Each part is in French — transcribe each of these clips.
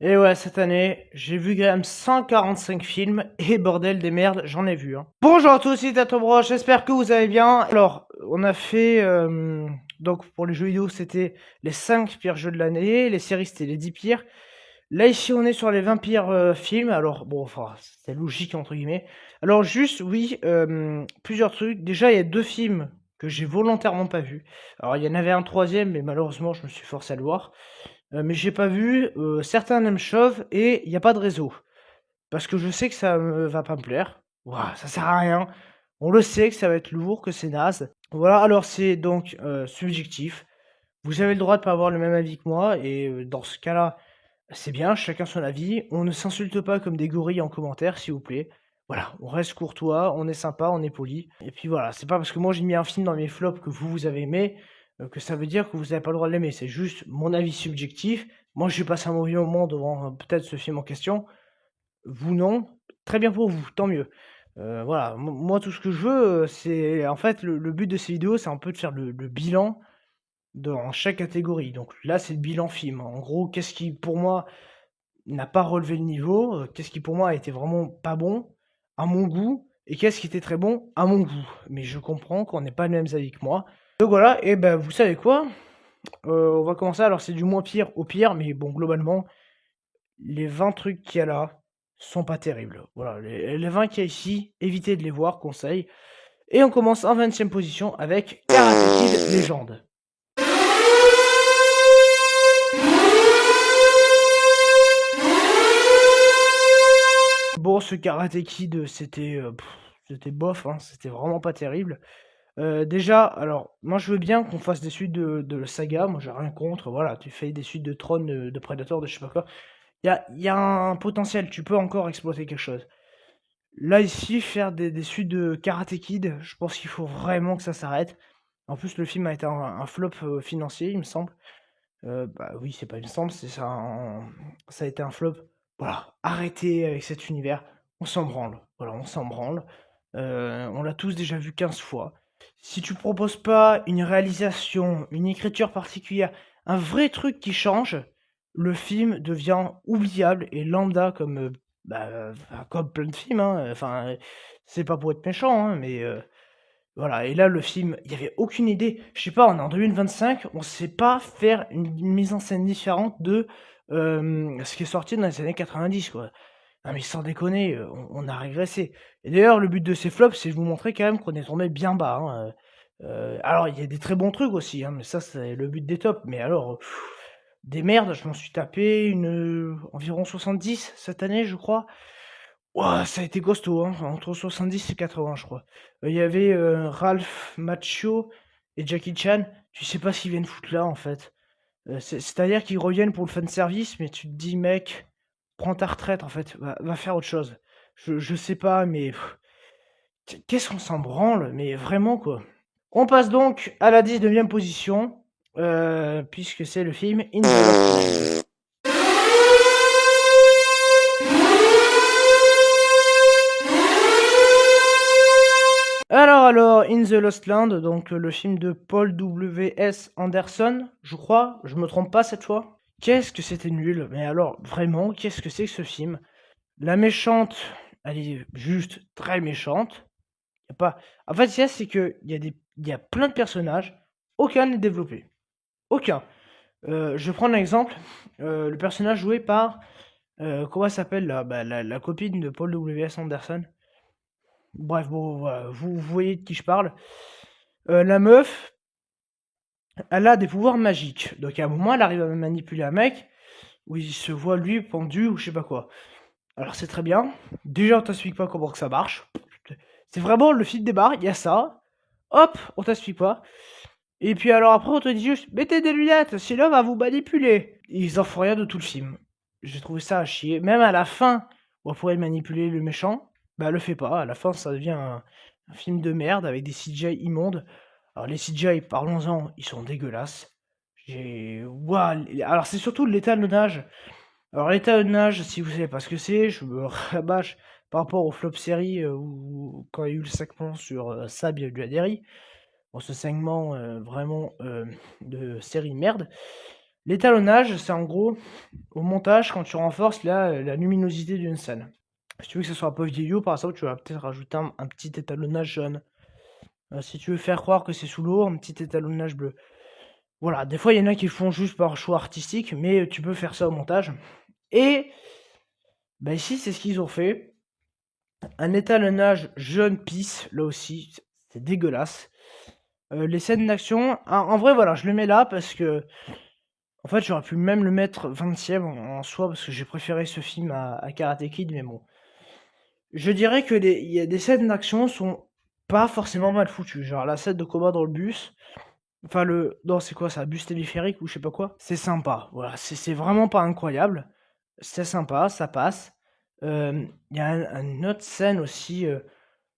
Et ouais, cette année, j'ai vu quand même 145 films et bordel des merdes, j'en ai vu, hein. Bonjour à tous, c'est Tatobro, j'espère que vous allez bien. Alors, on a fait, donc pour les jeux vidéo, c'était les 5 pires jeux de l'année, les séries, c'était les 10 pires. Là, ici, on est sur les 20 pires films. Alors, bon, enfin, c'est logique, entre guillemets. Alors, juste, oui, plusieurs trucs. Déjà, il y a 2 films que j'ai volontairement pas vus. Alors, il y en avait un troisième, mais malheureusement, je me suis forcé à le voir. Mais j'ai pas vu, certains aiment Chauve et il y a pas de réseau. Parce que je sais que ça va pas me plaire. Ouah, ça sert à rien. On le sait que ça va être lourd, que c'est naze. Voilà, alors c'est donc subjectif. Vous avez le droit de pas avoir le même avis que moi et dans ce cas-là, c'est bien, chacun son avis. On ne s'insulte pas comme des gorilles en commentaire, s'il vous plaît. Voilà, on reste courtois, on est sympa, on est poli. Et puis voilà, c'est pas parce que moi j'ai mis un film dans mes flops que vous avez aimé, que ça veut dire que vous avez pas le droit de l'aimer. C'est juste mon avis subjectif. Moi j'ai passé un mauvais moment devant peut-être ce film en question. Vous non. Très bien pour vous, tant mieux. Voilà, moi tout ce que je veux, c'est en fait le but de ces vidéos, c'est un peu de faire le bilan dans chaque catégorie. Donc là, c'est le bilan film. En gros, qu'est-ce qui pour moi n'a pas relevé le niveau, qu'est-ce qui pour moi a été vraiment pas bon, à mon goût, et qu'est-ce qui était très bon, à mon goût. Mais je comprends qu'on n'ait pas les mêmes avis que moi. Donc voilà, et ben vous savez quoi? On va commencer, alors c'est du moins pire au pire, mais bon, globalement, les 20 trucs qu'il y a là sont pas terribles. Voilà, les 20 qu'il y a ici, évitez de les voir, conseil. Et on commence en 20e position avec Karate Kid Légende. Bon, ce Karate Kid, c'était bof, hein, c'était vraiment pas terrible. Déjà, alors, moi je veux bien qu'on fasse des suites de la saga, moi j'ai rien contre, voilà, tu fais des suites de Tron, de Predator, de je sais pas quoi. Il y a un potentiel, tu peux encore exploiter quelque chose. Là, ici, faire des suites de Karate Kid, je pense qu'il faut vraiment que ça s'arrête. En plus, le film a été un flop financier, il me semble. Bah oui, c'est pas il me semble, c'est ça, ça a été un flop. Voilà, arrêtez avec cet univers, on s'en branle. Voilà, on s'en branle. On l'a tous déjà vu 15 fois. Si tu proposes pas une réalisation, une écriture particulière, un vrai truc qui change, le film devient oubliable et lambda comme plein de films, hein. Enfin, c'est pas pour être méchant, hein, mais voilà, et là, le film, il y avait aucune idée. Je sais pas, on est en 2025, on sait pas faire une mise en scène différente de ce qui est sorti dans les années 90, quoi. Non mais sans déconner, on a régressé. Et d'ailleurs, le but de ces flops, c'est de vous montrer quand même qu'on est tombé bien bas, hein. Alors il y a des très bons trucs aussi, hein, mais ça, c'est le but des tops. Mais alors, des merdes, je m'en suis tapé environ 70 cette année, je crois. Ouah, ça a été costaud, hein, entre 70 et 80, je crois. Il y avait, Ralph Macchio et Jackie Chan. Tu sais pas ce qu'ils viennent foutre là, en fait. C'est-à-dire qu'ils reviennent pour le fanservice, mais tu te dis: «Mec, prends ta retraite, en fait, va faire autre chose». Je sais pas, mais qu'est-ce qu'on s'en branle, mais vraiment, quoi. On passe donc à la 19e position, puisque c'est le film In the Lost Land. Alors, In the Lost Land, donc le film de Paul W.S. Anderson, je crois, je me trompe pas cette fois. Qu'est-ce que c'était nul, mais alors vraiment, qu'est-ce que c'est que ce film? La méchante, elle est juste très méchante. Y a pas... En fait, c'est que il y a plein de personnages, aucun n'est développé. Aucun. Je vais prendre un exemple. Le personnage joué par, comment elle s'appelle là? Bah, la copine de Paul W.S. Anderson. Bref, bon, voilà, vous voyez de qui je parle. La meuf, elle a des pouvoirs magiques. Donc à un moment, elle arrive à manipuler un mec où il se voit lui pendu ou je sais pas quoi. Alors c'est très bien. Déjà, on t'explique pas comment que ça marche. C'est vraiment le film débarre, il y a ça. Hop, on t'explique pas. Et puis alors après, on te dit juste, mettez des lunettes, sinon on va vous manipuler. Et ils en font rien de tout le film. J'ai trouvé ça à chier. Même à la fin, où on pourrait manipuler le méchant, bah elle le fait pas. À la fin, ça devient un film de merde avec des CGI immondes. Alors les CGI, parlons-en, ils sont dégueulasses. Ouah, alors c'est surtout l'étalonnage. Alors l'étalonnage, si vous savez pas ce que c'est, je me rabâche par rapport au flop série où quand il y a eu le segment sur ça, bienvenue à Derry. Bon, ce segment vraiment de série merde. L'étalonnage, c'est en gros, au montage, quand tu renforces la luminosité d'une scène. Si tu veux que ce soit un peu vieillot, par exemple, tu vas peut-être rajouter un petit étalonnage jaune. Si tu veux faire croire que c'est sous l'eau, un petit étalonnage bleu. Voilà, des fois, il y en a qui le font juste par choix artistique, mais tu peux faire ça au montage. Et bah, ici, c'est ce qu'ils ont fait. Un étalonnage jaune pisse, là aussi, c'est dégueulasse. Les scènes d'action, en vrai, voilà, je le mets là parce que, en fait, j'aurais pu même le mettre 20e en soi, parce que j'ai préféré ce film à Karate Kid, mais bon. Je dirais que il y a des scènes d'action sont pas forcément mal foutues. Genre la scène de combat dans le bus, enfin non, c'est quoi ça, bus téléphérique ou je sais pas quoi. C'est sympa, voilà, c'est vraiment pas incroyable. C'est sympa, ça passe. Il y a une autre scène aussi.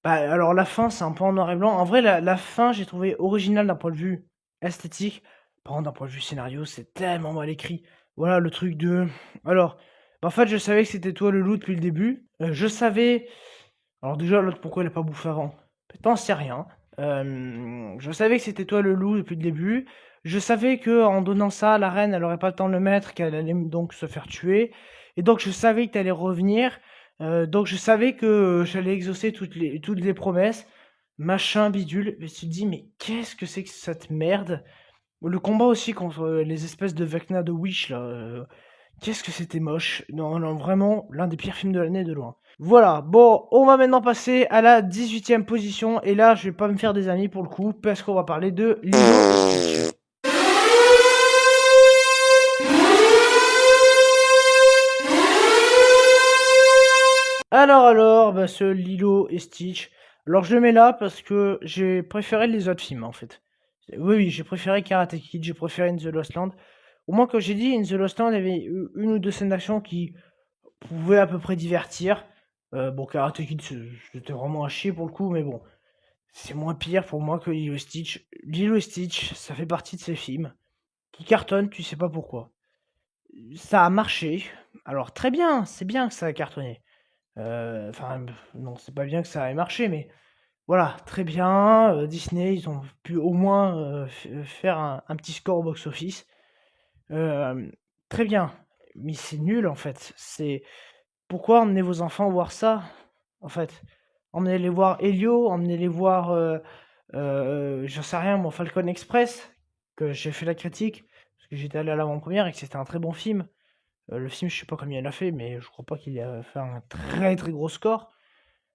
Bah, alors la fin, c'est un peu en noir et blanc. En vrai, la fin, j'ai trouvé originale d'un point de vue esthétique. Par contre, d'un point de vue scénario, c'est tellement mal écrit. Voilà le truc de. Alors, bah, en fait, je savais que c'était toi le loup depuis le début. Je savais. Alors déjà, l'autre, pourquoi il a pas bouffé avant? T'en sais rien. Je savais que c'était toi le loup depuis le début. Je savais que en donnant ça, la reine, elle aurait pas le temps de le mettre, qu'elle allait donc se faire tuer. Et donc, je savais que t'allais revenir. Donc, je savais que j'allais exaucer toutes les promesses. Machin, bidule. Mais tu te dis, mais qu'est-ce que c'est que cette merde? Le combat aussi contre les espèces de Vecna de Wish, là. Qu'est-ce que c'était moche. Non, non, vraiment, l'un des pires films de l'année de loin. Voilà, bon, on va maintenant passer à la 18e position. Et là, je vais pas me faire des amis pour le coup, parce qu'on va parler de Lilo et Stitch. Alors, bah, ce Lilo et Stitch. Alors, je le mets là parce que j'ai préféré les autres films, en fait. Oui, oui, j'ai préféré Karate Kid, j'ai préféré In the Lost Land. Au moins, comme j'ai dit, In the Lost Land, il y avait une ou deux scènes d'action qui pouvaient à peu près divertir. Bon, Karate Kid, c'était vraiment à chier pour le coup, mais bon. C'est moins pire pour moi que Lilo et Stitch. Lilo et Stitch, ça fait partie de ces films qui cartonnent, tu sais pas pourquoi. Ça a marché. Alors, très bien, c'est bien que ça a cartonné. Enfin, non, c'est pas bien que ça ait marché, mais voilà, très bien. Disney, ils ont pu au moins faire un petit score au box-office. Très bien, mais c'est nul en fait. C'est pourquoi emmenez vos enfants voir ça, en fait. Emmenez-les voir Elio, emmenez-les voir, j'en sais rien, moi, Falcon Express, que j'ai fait la critique, parce que j'étais allé à l'avant-première et que c'était un très bon film. Le film, je sais pas combien il a fait, mais je crois pas qu'il a fait un très très gros score.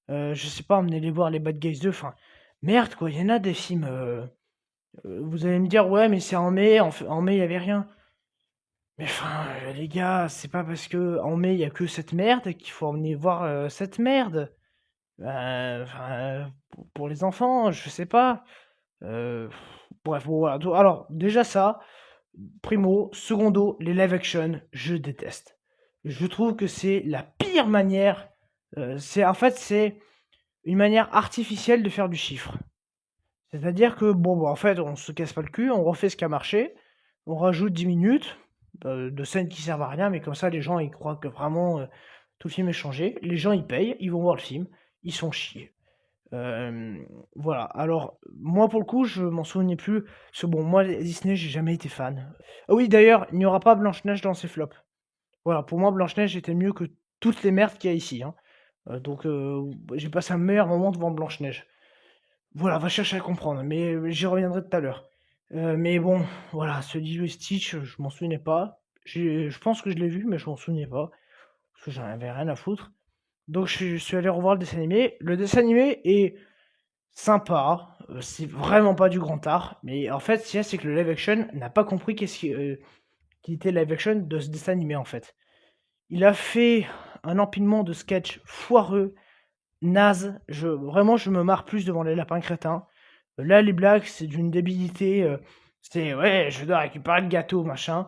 Je sais pas, emmenez-les voir les Bad Guys 2, enfin, merde quoi, il y en a des films. Vous allez me dire, ouais, mais c'est en mai, en mai, il y avait rien. Mais enfin, les gars, c'est pas parce que en mai, il y a que cette merde qu'il faut emmener voir cette merde. Enfin, pour les enfants, je sais pas. Euh, Bref, bon, voilà. Alors, déjà ça, primo. Secondo, les live action, je déteste. Je trouve que c'est la pire manière. C'est une manière artificielle de faire du chiffre. C'est-à-dire que, bon, bah, en fait, on se casse pas le cul, on refait ce qui a marché, on rajoute 10 minutes de scènes qui servent à rien, mais comme ça, les gens, ils croient que vraiment tout le film est changé. Les gens, ils payent, ils vont voir le film, ils sont chiés. Voilà. Alors, moi, pour le coup, je m'en souvenais plus. Parce que bon, moi, Disney, j'ai jamais été fan. Ah oui, d'ailleurs, il n'y aura pas Blanche-Neige dans ses flops. Voilà, pour moi, Blanche-Neige était mieux que toutes les merdes qu'il y a ici, hein. Donc, j'ai passé un meilleur moment devant Blanche-Neige. Voilà, va chercher à comprendre, mais j'y reviendrai tout à l'heure. Mais bon, voilà, ce Lilo et Stitch, je m'en souvenais pas. Je pense que je l'ai vu, mais je m'en souvenais pas. Parce que j'en avais rien à foutre. Donc je suis allé revoir le dessin animé. Le dessin animé est sympa. C'est vraiment pas du grand art. Mais en fait, ce qu'il y a, c'est que le live action n'a pas compris qui était le live action de ce dessin animé, en fait. Il a fait un empilement de sketchs foireux, naze. Vraiment, je me marre plus devant les lapins crétins. Là, les blagues, c'est d'une débilité. C'est ouais, je dois récupérer le gâteau, machin.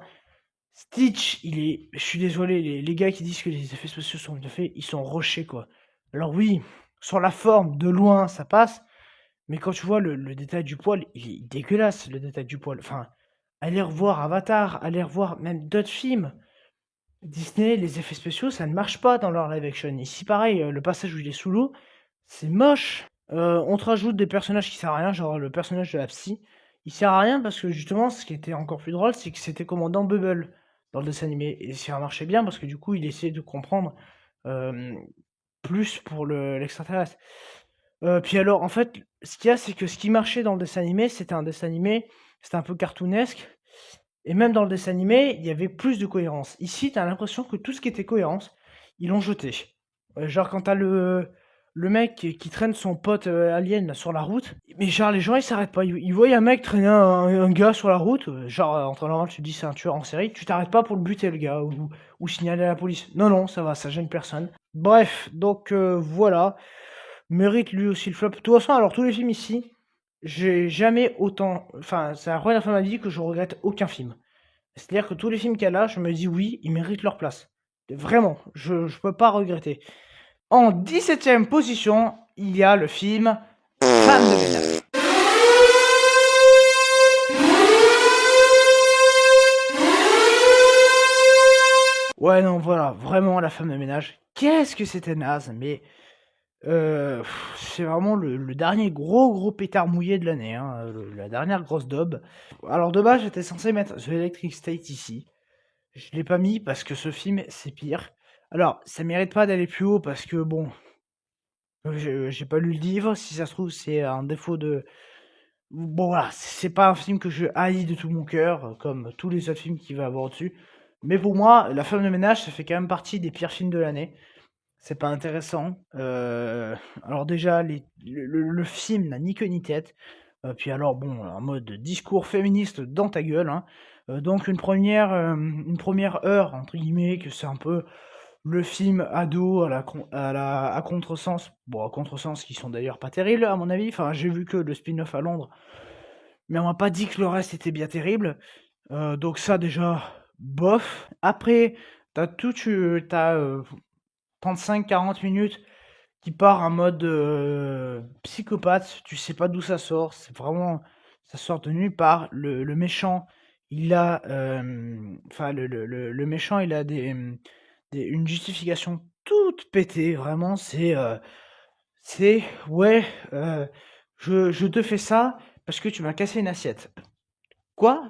Stitch, je suis désolé, les gars qui disent que les effets spéciaux sont bien faits, ils sont rushés, quoi. Alors oui, sur la forme, de loin, ça passe. Mais quand tu vois le détail du poil, il est dégueulasse, le détail du poil. Enfin, allez revoir Avatar, allez revoir même d'autres films. Disney, les effets spéciaux, ça ne marche pas dans leur live action. Ici, pareil, le passage où il est sous l'eau, c'est moche. On te rajoute des personnages qui servent à rien, genre le personnage de la psy. il sert à rien parce que justement, ce qui était encore plus drôle, c'est que c'était commandant Bubble dans le dessin animé et ça marchait bien parce que du coup, il essayait de comprendre, hem, plus pour l'extraterrestre. Puis alors, en fait, ce qu'il y a, c'est que ce qui marchait dans le dessin animé, c'était un dessin animé, c'était un peu cartoonesque et même dans le dessin animé, il y avait plus de cohérence. Ici, tu as l'impression que tout ce qui était cohérence, ils l'ont jeté. Genre quand tu as le mec qui traîne son pote, alien là sur la route, mais genre les gens ils s'arrêtent pas. Ils voient un mec traîner un gars sur la route, genre, en temps normal tu te dis: «C'est un tueur en série», tu t'arrêtes pas pour le buter le gars ou signaler à la police. Non, non, ça va, ça gêne personne. Bref, donc voilà, mérite lui aussi le flop. De toute façon, alors tous les films ici, j'ai jamais autant enfin, c'est la première fois de ma vie que je regrette aucun film. C'est-à-dire que tous les films qu'il y a là, je me dis: «Oui, ils méritent leur place». Vraiment, je peux pas regretter. En 17e position, il y a le film Femme de ménage. Ouais, non, voilà, vraiment la femme de ménage. Qu'est-ce que c'était naze, mais c'est vraiment le dernier gros pétard mouillé de l'année, hein, la dernière grosse daube. Alors de base, j'étais censé mettre The Electric State ici. Je l'ai pas mis parce que ce film, c'est pire. Alors, ça mérite pas d'aller plus haut parce que bon, j'ai pas lu le livre. Si ça se trouve, c'est un défaut de. Bon voilà, c'est pas un film que je haïs de tout mon cœur, comme tous les autres films qu'il va avoir au-dessus. Mais pour moi, La femme de ménage, ça fait quand même partie des pires films de l'année. C'est pas intéressant. Alors déjà, le film n'a ni queue ni tête. Puis alors bon, en mode discours féministe dans ta gueule, hein. Donc une première heure entre guillemets que c'est un peu le film ado à contresens. Bon, à contresens qui sont d'ailleurs pas terribles à mon avis. Enfin, j'ai vu que le spin-off à Londres, mais on m'a pas dit que le reste était bien terrible. Donc ça déjà, bof. Après, t'as tout, t'as 35-40 minutes qui part en mode psychopathe. Tu sais pas d'où ça sort. C'est vraiment, ça sort de nulle part. Le méchant, il a, enfin le méchant, il a une justification toute pétée. Vraiment, c'est ouais, je te fais ça parce que tu m'as cassé une assiette. Quoi?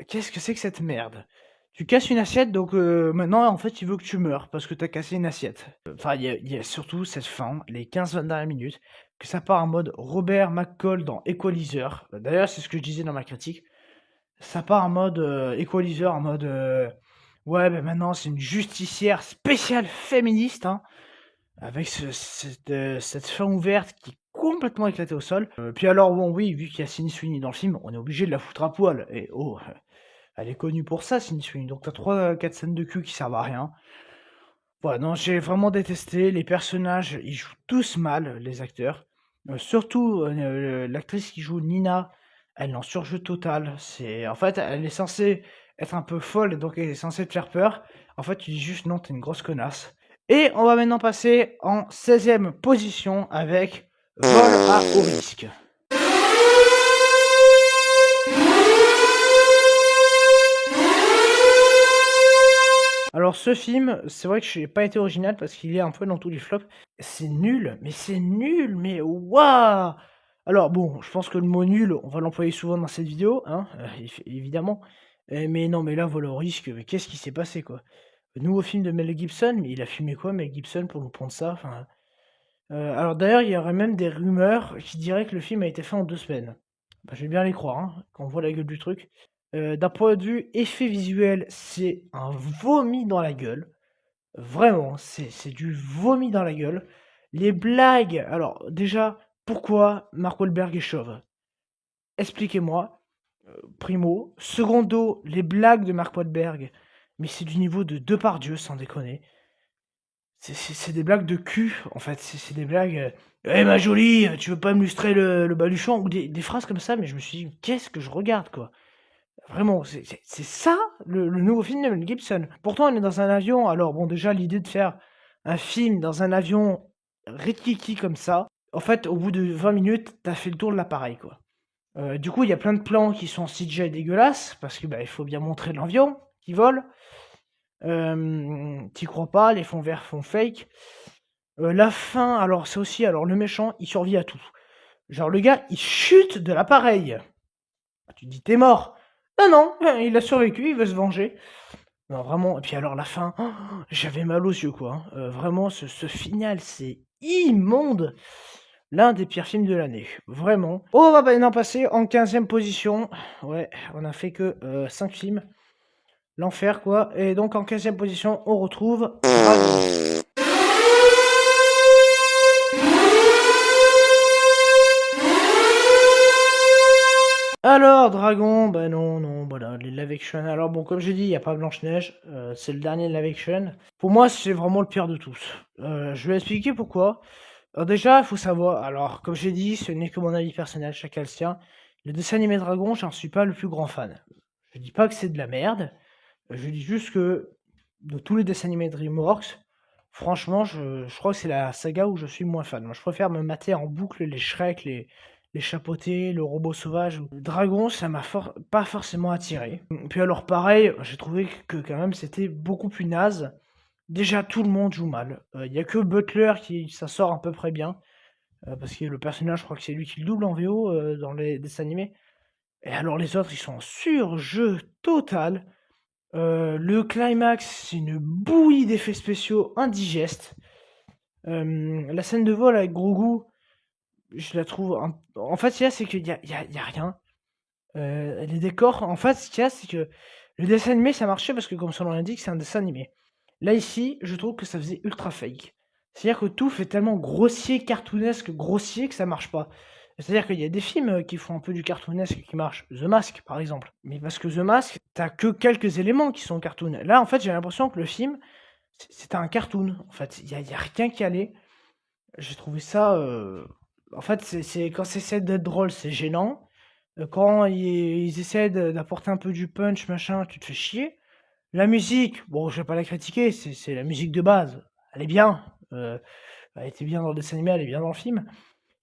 Qu'est-ce que c'est que cette merde? Tu casses une assiette, donc maintenant, en fait, il veut que tu meurs parce que t'as cassé une assiette. Enfin, il y a surtout cette fin, les 15-20 dernières minutes, que ça part en mode Robert McCall dans Equalizer. D'ailleurs, c'est ce que je disais dans ma critique. Ça part en mode Equalizer, en mode ouais, ben maintenant, c'est une justicière spéciale féministe, hein, avec cette fin ouverte qui est complètement éclatée au sol. Puis alors, bon, oui, vu qu'il y a Sydney Sweeney dans le film, on est obligé de la foutre à poil. Et oh, elle est connue pour ça, Sydney Sweeney. Donc t'as 3-4 scènes de cul qui servent à rien. Voilà, non, j'ai vraiment détesté. Les personnages, ils jouent tous mal, les acteurs. Surtout l'actrice qui joue Nina, elle est en surjeu total. En fait, elle est censée être un peu folle, donc elle est censée te faire peur. En fait, tu dis juste non, t'es une grosse connasse. Et on va maintenant passer en 16e position avec Vol à haut risque. Alors ce film, c'est vrai que je n'ai pas été original parce qu'il est un peu dans tous les flops. C'est nul, mais waouh! Alors bon, je pense que le mot nul, on va l'employer souvent dans cette vidéo, hein, évidemment. Mais non, mais là, Vol au risque, mais qu'est-ce qui s'est passé, quoi? Le nouveau film de Mel Gibson, mais il a filmé quoi, Mel Gibson, pour nous prendre ça? Enfin, alors d'ailleurs, il y aurait même des rumeurs qui diraient que le film a été fait en 2 semaines. Bah, je vais bien les croire, hein, quand on voit la gueule du truc. D'un point de vue effet visuel, c'est un vomi dans la gueule. Vraiment, c'est du vomi dans la gueule. Les blagues, alors déjà, pourquoi Mark Wahlberg est chauve? Expliquez-moi, primo. Secondo, les blagues de Mark Wahlberg, mais c'est du niveau de Depardieu, sans déconner. C'est des blagues de cul, en fait. C'est des blagues. Eh ma jolie, tu veux pas me lustrer le baluchon? Ou des phrases comme ça, mais je me suis dit, qu'est-ce que je regarde, quoi? Vraiment, c'est ça le nouveau film de Mel Gibson. Pourtant, on est dans un avion. Alors, bon, déjà, l'idée de faire un film dans un avion rikiki comme ça, en fait, au bout de 20 minutes, t'as fait le tour de l'appareil, quoi. Du coup, il y a plein de plans qui sont CGI dégueulasses, parce que bah, il faut bien montrer l'avion qui vole. T'y crois pas, les fonds verts font fake. La fin, alors c'est aussi, alors le méchant, il survit à tout. Genre le gars, il chute de l'appareil. Tu te dis: «Tu es mort». Non, non, il a survécu, il veut se venger. Non, vraiment et puis alors la fin, j'avais mal aux yeux, quoi, hein. Vraiment ce final, c'est immonde! L'un des pires films de l'année, vraiment. On va maintenant passer en 15e position. Ouais, on a fait que, 5 films. L'enfer, quoi et donc en 15e position, on retrouve Dragon. Alors Dragon, bah non, non, voilà, les live action. Alors bon, comme j'ai dit, il y a pas Blanche-Neige, c'est le dernier live action. Pour moi, c'est vraiment le pire de tous. Je vais expliquer pourquoi. Alors déjà, il faut savoir, alors comme j'ai dit, ce n'est que mon avis personnel, chacun le sien. Le dessin animé Dragon, j'en suis pas le plus grand fan. Je dis pas que c'est de la merde, je dis juste que de tous les dessins animés DreamWorks, franchement, je crois que c'est la saga où je suis le moins fan. Moi, je préfère me mater en boucle les Shrek, les Chapotés, le Robot Sauvage. Le Dragon, ça m'a pas forcément attiré. Puis alors pareil, j'ai trouvé que quand même c'était beaucoup plus naze. Déjà, tout le monde joue mal. Il y a que Butler qui ça sort à peu près bien. Parce que le personnage, je crois que c'est lui qui le double en VO dans les dessins animés. Et alors les autres, ils sont en surjeu total. Le climax, c'est une bouillie d'effets spéciaux indigestes. La scène de vol avec Grogu, je la trouve. En fait, ce qu'il y a, c'est qu'il y a rien. Les décors, en fait, ce qu'il y a, c'est que le dessin animé, ça marchait parce que, comme son nom l'indique, c'est un dessin animé. Là, ici, je trouve que ça faisait ultra fake. C'est-à-dire que tout fait tellement grossier, cartoonesque, grossier que ça marche pas. C'est-à-dire qu'il y a des films qui font un peu du cartoonesque qui marchent. The Mask, par exemple. Mais parce que The Mask, t'as que quelques éléments qui sont cartoon. Là, en fait, j'ai l'impression que le film, c'était un cartoon. En fait, il y a rien qui allait. J'ai trouvé ça. En fait, quand c'est essaie d'être drôle, c'est gênant. Quand ils essaient d'apporter un peu du punch, machin, tu te fais chier. La musique, bon, je vais pas la critiquer, c'est la musique de base. Elle est bien. Elle était bien dans le dessin animé, elle est bien dans le film.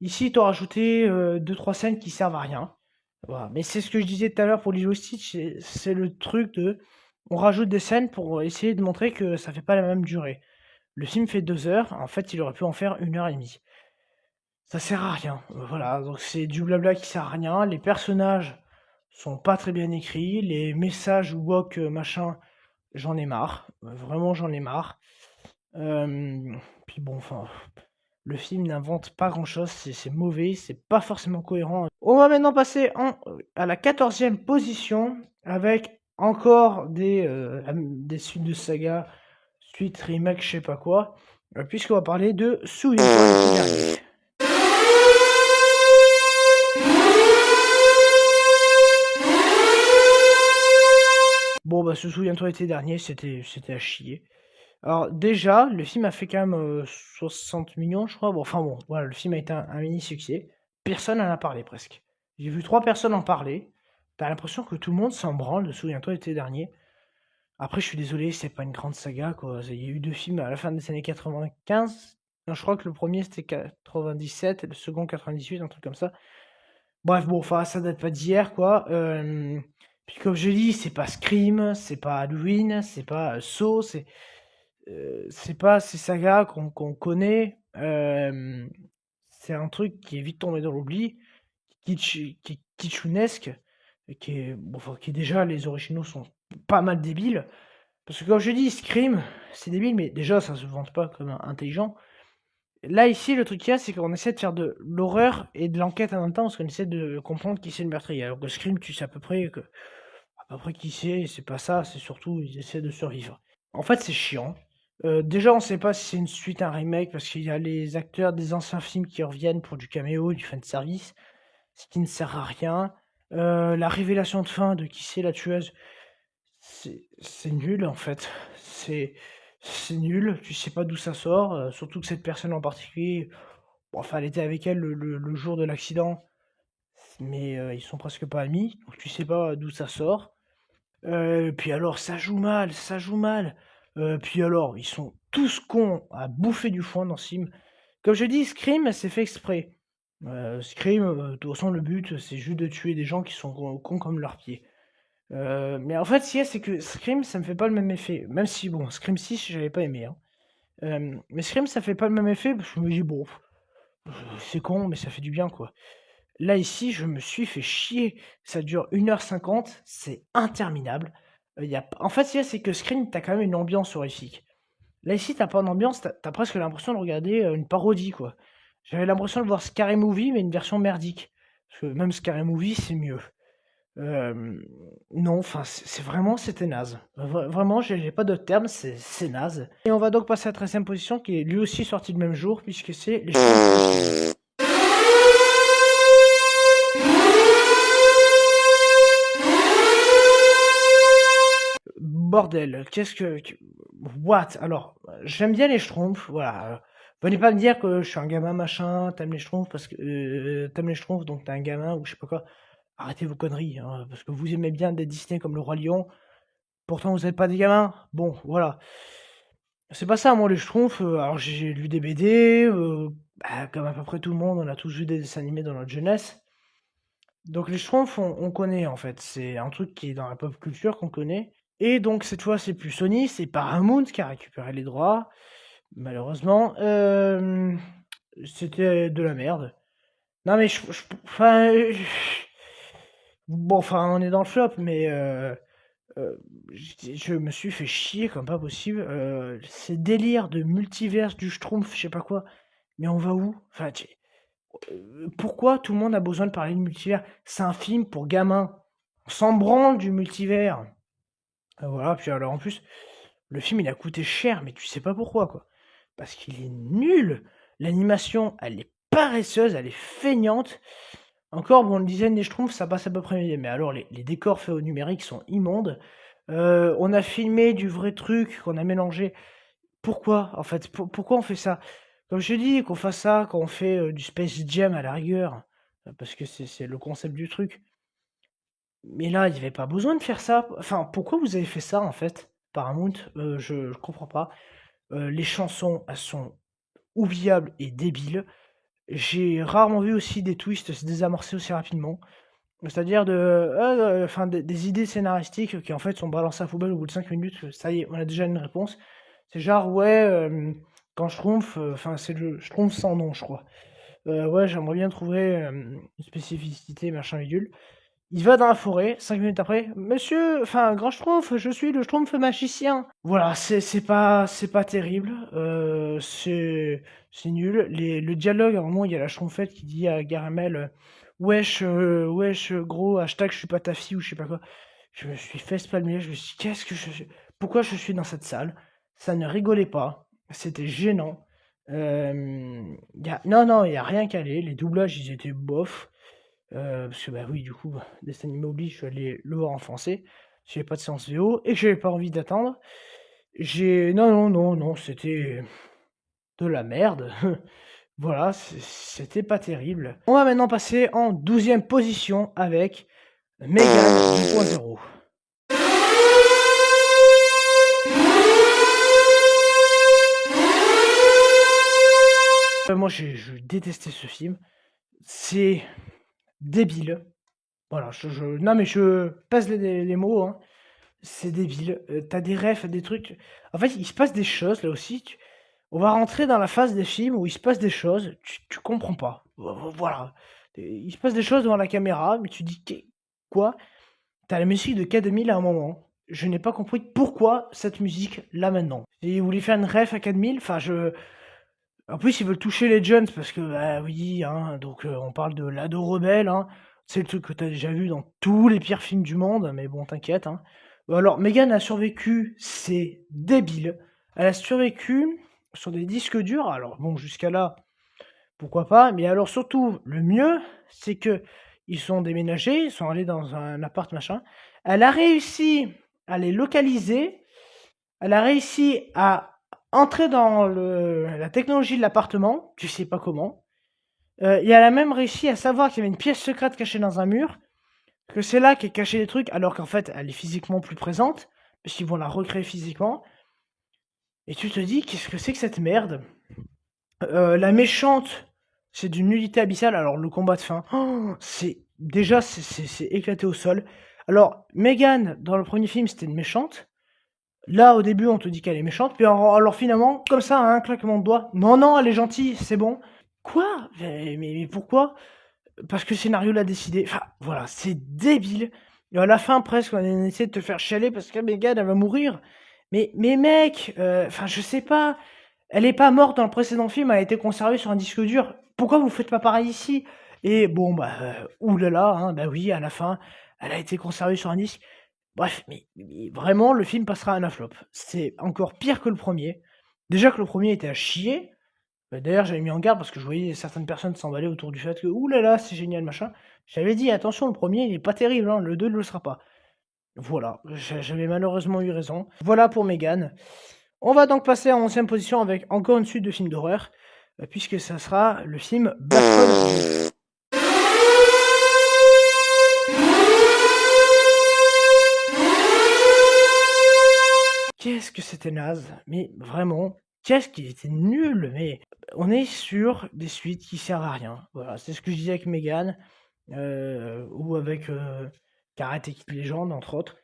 Ici, tu as rajouté 2-3 scènes qui servent à rien. Voilà. Mais c'est ce que je disais tout à l'heure pour Lilo et Stitch, c'est le truc de. On rajoute des scènes pour essayer de montrer que ça fait pas la même durée. Le film fait 2 heures, en fait, il aurait pu en faire 1 heure et demie. Ça sert à rien. Voilà, donc c'est du blabla qui sert à rien. Les personnages sont pas très bien écrits. Les messages woke machin, j'en ai marre. Vraiment, j'en ai marre. Puis bon, enfin, le film n'invente pas grand-chose. C'est mauvais, c'est pas forcément cohérent. On va maintenant passer à la 14e position avec encore des suites de saga, suite remake, je sais pas quoi. Puisqu'on va parler de Souviens-toi l'été dernier. Bon, bah, Souviens-toi l'été dernier, c'était à chier. Alors déjà, le film a fait quand même 60 millions, je crois. Bon, enfin bon, voilà, le film a été un mini succès. Personne en a parlé presque. J'ai vu 3 personnes en parler. T'as l'impression que tout le monde s'en branle de Souviens-toi l'été dernier. Après, je suis désolé, c'est pas une grande saga, quoi. Il y a eu 2 films à la fin des années 95. Non, je crois que le premier c'était 97 et le second 98, un truc comme ça. Bref, bon, enfin, ça date pas d'hier, quoi. Puis comme je dis, c'est pas Scream, c'est pas Halloween, c'est pas Saw, c'est pas ces sagas qu'on connaît. C'est un truc qui est vite tombé dans l'oubli, qui est kitschounesque, et qui est déjà, les originaux sont pas mal débiles. Parce que comme je dis, Scream, c'est débile, mais déjà, ça se vante pas comme intelligent. Là, ici, le truc qu'il y a, c'est qu'on essaie de faire de l'horreur et de l'enquête en même temps, parce qu'on essaie de comprendre qui c'est le meurtrier. Alors que Scream, tu sais à peu près qui c'est pas ça, c'est surtout, ils essaient de survivre. En fait, c'est chiant. Déjà, on sait pas si c'est une suite, un remake, parce qu'il y a les acteurs des anciens films qui reviennent pour du caméo, du fanservice, ce qui ne sert à rien. La révélation de fin de qui c'est la tueuse, c'est nul, en fait. C'est nul, tu sais pas d'où ça sort, surtout que cette personne en particulier, bon, enfin, elle était avec elle le jour de l'accident, mais ils sont presque pas amis, donc tu sais pas d'où ça sort. Puis alors, ça joue mal, ça joue mal. Puis alors, ils sont tous cons à bouffer du foin dans ce film. Comme je dis, Scream, c'est fait exprès. Scream, de toute façon, le but, c'est juste de tuer des gens qui sont cons comme leurs pieds. Mais en fait, ce qu'il y a, c'est que Scream, ça me fait pas le même effet. Même si, bon, Scream 6, j'avais pas aimé, hein. Mais Scream, ça fait pas le même effet, parce que je me dis, bon, C'est con, mais ça fait du bien, quoi. Là, ici, je me suis fait chier. Ça dure 1h50, c'est interminable. Y a... En fait, c'est que Scream, t'as quand même une ambiance horrifique. Là, ici, t'as pas d'ambiance, t'as presque l'impression de regarder une parodie, quoi. J'avais l'impression de voir Scary Movie, mais une version merdique. Parce que même Scary Movie, c'est mieux. Non, enfin, c'est vraiment, c'était naze. Vraiment, j'ai pas d'autre terme, c'est naze. Et on va donc passer à la 13e position, qui est lui aussi sorti le même jour, puisque c'est les Schtroumpfs. Bordel, qu'est-ce que... What? Alors, j'aime bien les Schtroumpfs, voilà. Venez pas me dire que je suis un gamin machin, t'aimes les Schtroumpfs parce que... t'aimes les Schtroumpfs, donc t'es un gamin, ou je sais pas quoi. Arrêtez vos conneries, hein, parce que vous aimez bien des Disney comme le Roi Lion, pourtant vous êtes pas des gamins. Bon, voilà. C'est pas ça, moi, les Schtroumpfs, alors j'ai lu des BD, comme à peu près tout le monde, on a tous vu des dessins animés dans notre jeunesse. Donc les Schtroumpfs, on connaît, en fait. C'est un truc qui est dans la pop culture qu'on connaît. Et donc cette fois, c'est plus Sony, c'est Paramount qui a récupéré les droits, malheureusement. C'était de la merde. Non mais enfin, bon, enfin, on est dans le flop, mais je me suis fait chier comme pas possible. Ces délires de multiverse du Schtroumpf, je sais pas quoi. Mais on va où? Enfin, pourquoi tout le monde a besoin de parler de multivers? C'est un film pour gamins. On s'en branle du multivers. Voilà, puis alors en plus, le film il a coûté cher, mais tu sais pas pourquoi quoi. Parce qu'il est nul. L'animation, elle est paresseuse, elle est feignante. Encore, bon, le design des Schtroumpfs, ça passe à peu près, mais alors les décors faits au numérique sont immondes. On a filmé du vrai truc qu'on a mélangé. Pourquoi, en fait? Pourquoi on fait ça? Comme je te dis, qu'on fasse ça quand on fait du Space Jam à la rigueur, parce que c'est le concept du truc. Mais là, il n'y avait pas besoin de faire ça. Enfin, pourquoi vous avez fait ça, en fait, Paramount? Je comprends pas. Les chansons, elles sont oubliables et débiles. J'ai rarement vu aussi des twists se désamorcer aussi rapidement. C'est-à-dire enfin, des idées scénaristiques qui en fait sont balancées à la poubelle au bout de 5 minutes. Ça y est, on a déjà une réponse. C'est genre, ouais, quand Schtroumpf, enfin, c'est le Schtroumpf sans nom, je crois. Ouais, j'aimerais bien trouver une spécificité, machin bidule. Il va dans la forêt, 5 minutes après, monsieur, enfin, grand Schtroumpf, je suis le Schtroumpf magicien. Voilà, c'est pas terrible, c'est nul. Le dialogue, à un moment, il y a la Schtroumpfette qui dit à Gargamel, wesh, wesh, gros, hashtag je suis pas ta fille ou je sais pas quoi. Je me suis fait spalmer, je me suis dit, pourquoi je suis dans cette salle? Ça ne rigolait pas, c'était gênant. Non, non, il y a rien qu'à aller, les doublages, ils étaient bof. Parce que bah oui, du coup, destin animé oblige, je suis allé le voir en français. J'avais pas de séance VO et que j'avais pas envie d'attendre. Non, non, non, non, c'était de la merde. Voilà, c'était pas terrible. On va maintenant passer en 12e position avec Megan 2.0. Moi, je détestais ce film. C'est débile. Voilà, non mais je passe les mots, hein. C'est débile. T'as des refs, des trucs. En fait, il se passe des choses là aussi. On va rentrer dans la phase des films où il se passe des choses, tu comprends pas. Voilà. Il se passe des choses devant la caméra, mais tu dis quoi? T'as la musique de K2000 à un moment. Je n'ai pas compris pourquoi cette musique là maintenant. Ils voulaient faire une ref à K2000, enfin En plus, ils veulent toucher les jeunes parce que, bah oui, hein, donc on parle de l'ado rebelle, hein. C'est le truc que t'as déjà vu dans tous les pires films du monde, mais bon, t'inquiète, hein. Alors, Megan a survécu, c'est débile. Elle a survécu sur des disques durs, alors bon, jusqu'à là, pourquoi pas, mais alors surtout, le mieux, c'est que ils sont déménagés, ils sont allés dans un appart machin. Elle a réussi à les localiser, elle a réussi à entrer dans la technologie de l'appartement, tu sais pas comment. Et elle a même réussi à savoir qu'il y avait une pièce secrète cachée dans un mur, que c'est là qu'est caché les trucs, alors qu'en fait, elle est physiquement plus présente, parce qu'ils vont la recréer physiquement. Et tu te dis, qu'est-ce que c'est que cette merde? La méchante, c'est d'une nullité abyssale. Alors, le combat de fin, c'est éclaté au sol. Alors, Megan, dans le premier film, c'était une méchante. Là, au début, on te dit qu'elle est méchante, puis alors finalement, comme ça, un claquement de doigts, non, non, elle est gentille, c'est bon. quoi? Mais pourquoi? Parce que le scénario l'a décidé. Enfin, voilà, c'est débile. Et à la fin, presque, on essaie de te faire chialer parce que Megan, elle va mourir. Mais mec, enfin, je sais pas. Elle est pas morte dans le précédent film, elle a été conservée sur un disque dur. Pourquoi vous faites pas pareil ici? Et bon, bah, oulala, hein, bah oui, à la fin, elle a été conservée sur un disque. Bref, mais vraiment, le film passera à un flop. C'est encore pire que le premier. Déjà que le premier était à chier. D'ailleurs, j'avais mis en garde parce que je voyais certaines personnes s'emballer autour du fait que ouh là là, c'est génial, machin. J'avais dit attention, le premier il est pas terrible, hein, le 2 ne le sera pas. Voilà, j'avais malheureusement eu raison. Voilà pour Megan. On va donc passer en 11e position avec encore une suite de films d'horreur, puisque ça sera le film Black Phone 2. Qu'est-ce que c'était naze, mais vraiment, qu'est-ce qu'il était nul, mais on est sur des suites qui servent à rien. Voilà, c'est ce que je disais avec Megan, ou avec Karate Kid Legend, entre autres.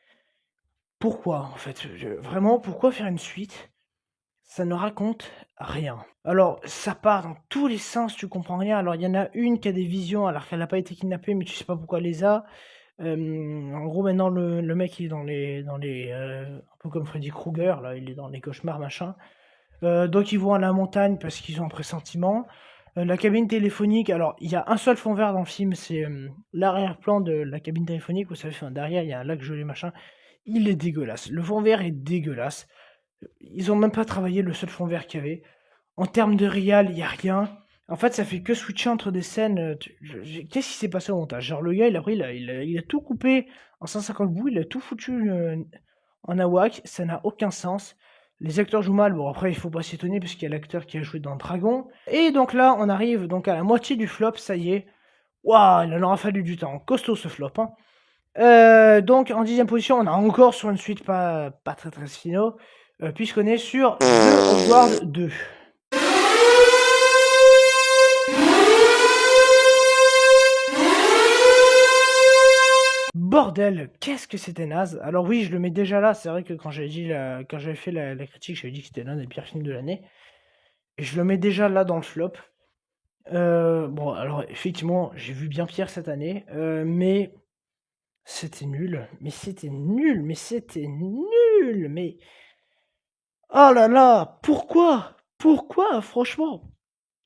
Pourquoi, en fait? Vraiment, pourquoi faire une suite? Ça ne raconte rien. Alors, ça part dans tous les sens, tu comprends rien. Alors, il y en a une qui a des visions alors qu'elle n'a pas été kidnappée, mais tu sais pas pourquoi elle les a. En gros, maintenant, le mec, il est dans les un peu comme Freddy Krueger, là, il est dans les cauchemars, machin. Donc ils vont à la montagne parce qu'ils ont un pressentiment. La cabine téléphonique, alors il y a un seul fond vert dans le film, c'est l'arrière-plan de la cabine téléphonique, vous savez, enfin, derrière il y a un lac gelé, machin. Il est dégueulasse. Le fond vert est dégueulasse. Ils ont même pas travaillé le seul fond vert qu'il y avait. En termes de réal, il y a rien. En fait, ça fait que switcher entre des scènes. Qu'est-ce qui s'est passé au montage? Genre, le gars, il a tout coupé en 150 bouts, il a tout foutu en awak, ça n'a aucun sens. Les acteurs jouent mal, bon après il faut pas s'étonner parce qu'il y a l'acteur qui a joué dans Dragon. Et donc là, on arrive donc à la moitié du flop, ça y est. Waouh, il en aura fallu du temps. Costaud ce flop, hein. Donc en 10e position, on a encore sur une suite pas très très finaux, puisqu'on est sur The Hogwarts 2. Bordel, qu'est-ce que c'était naze. Alors oui, je le mets déjà là, c'est vrai que quand j'avais fait la critique, j'avais dit que c'était l'un des pires films de l'année. Et je le mets déjà là dans le flop. Bon, alors effectivement, j'ai vu bien pire cette année, mais c'était nul. Mais c'était nul, mais c'était nul, mais oh là là, pourquoi? Pourquoi? Franchement,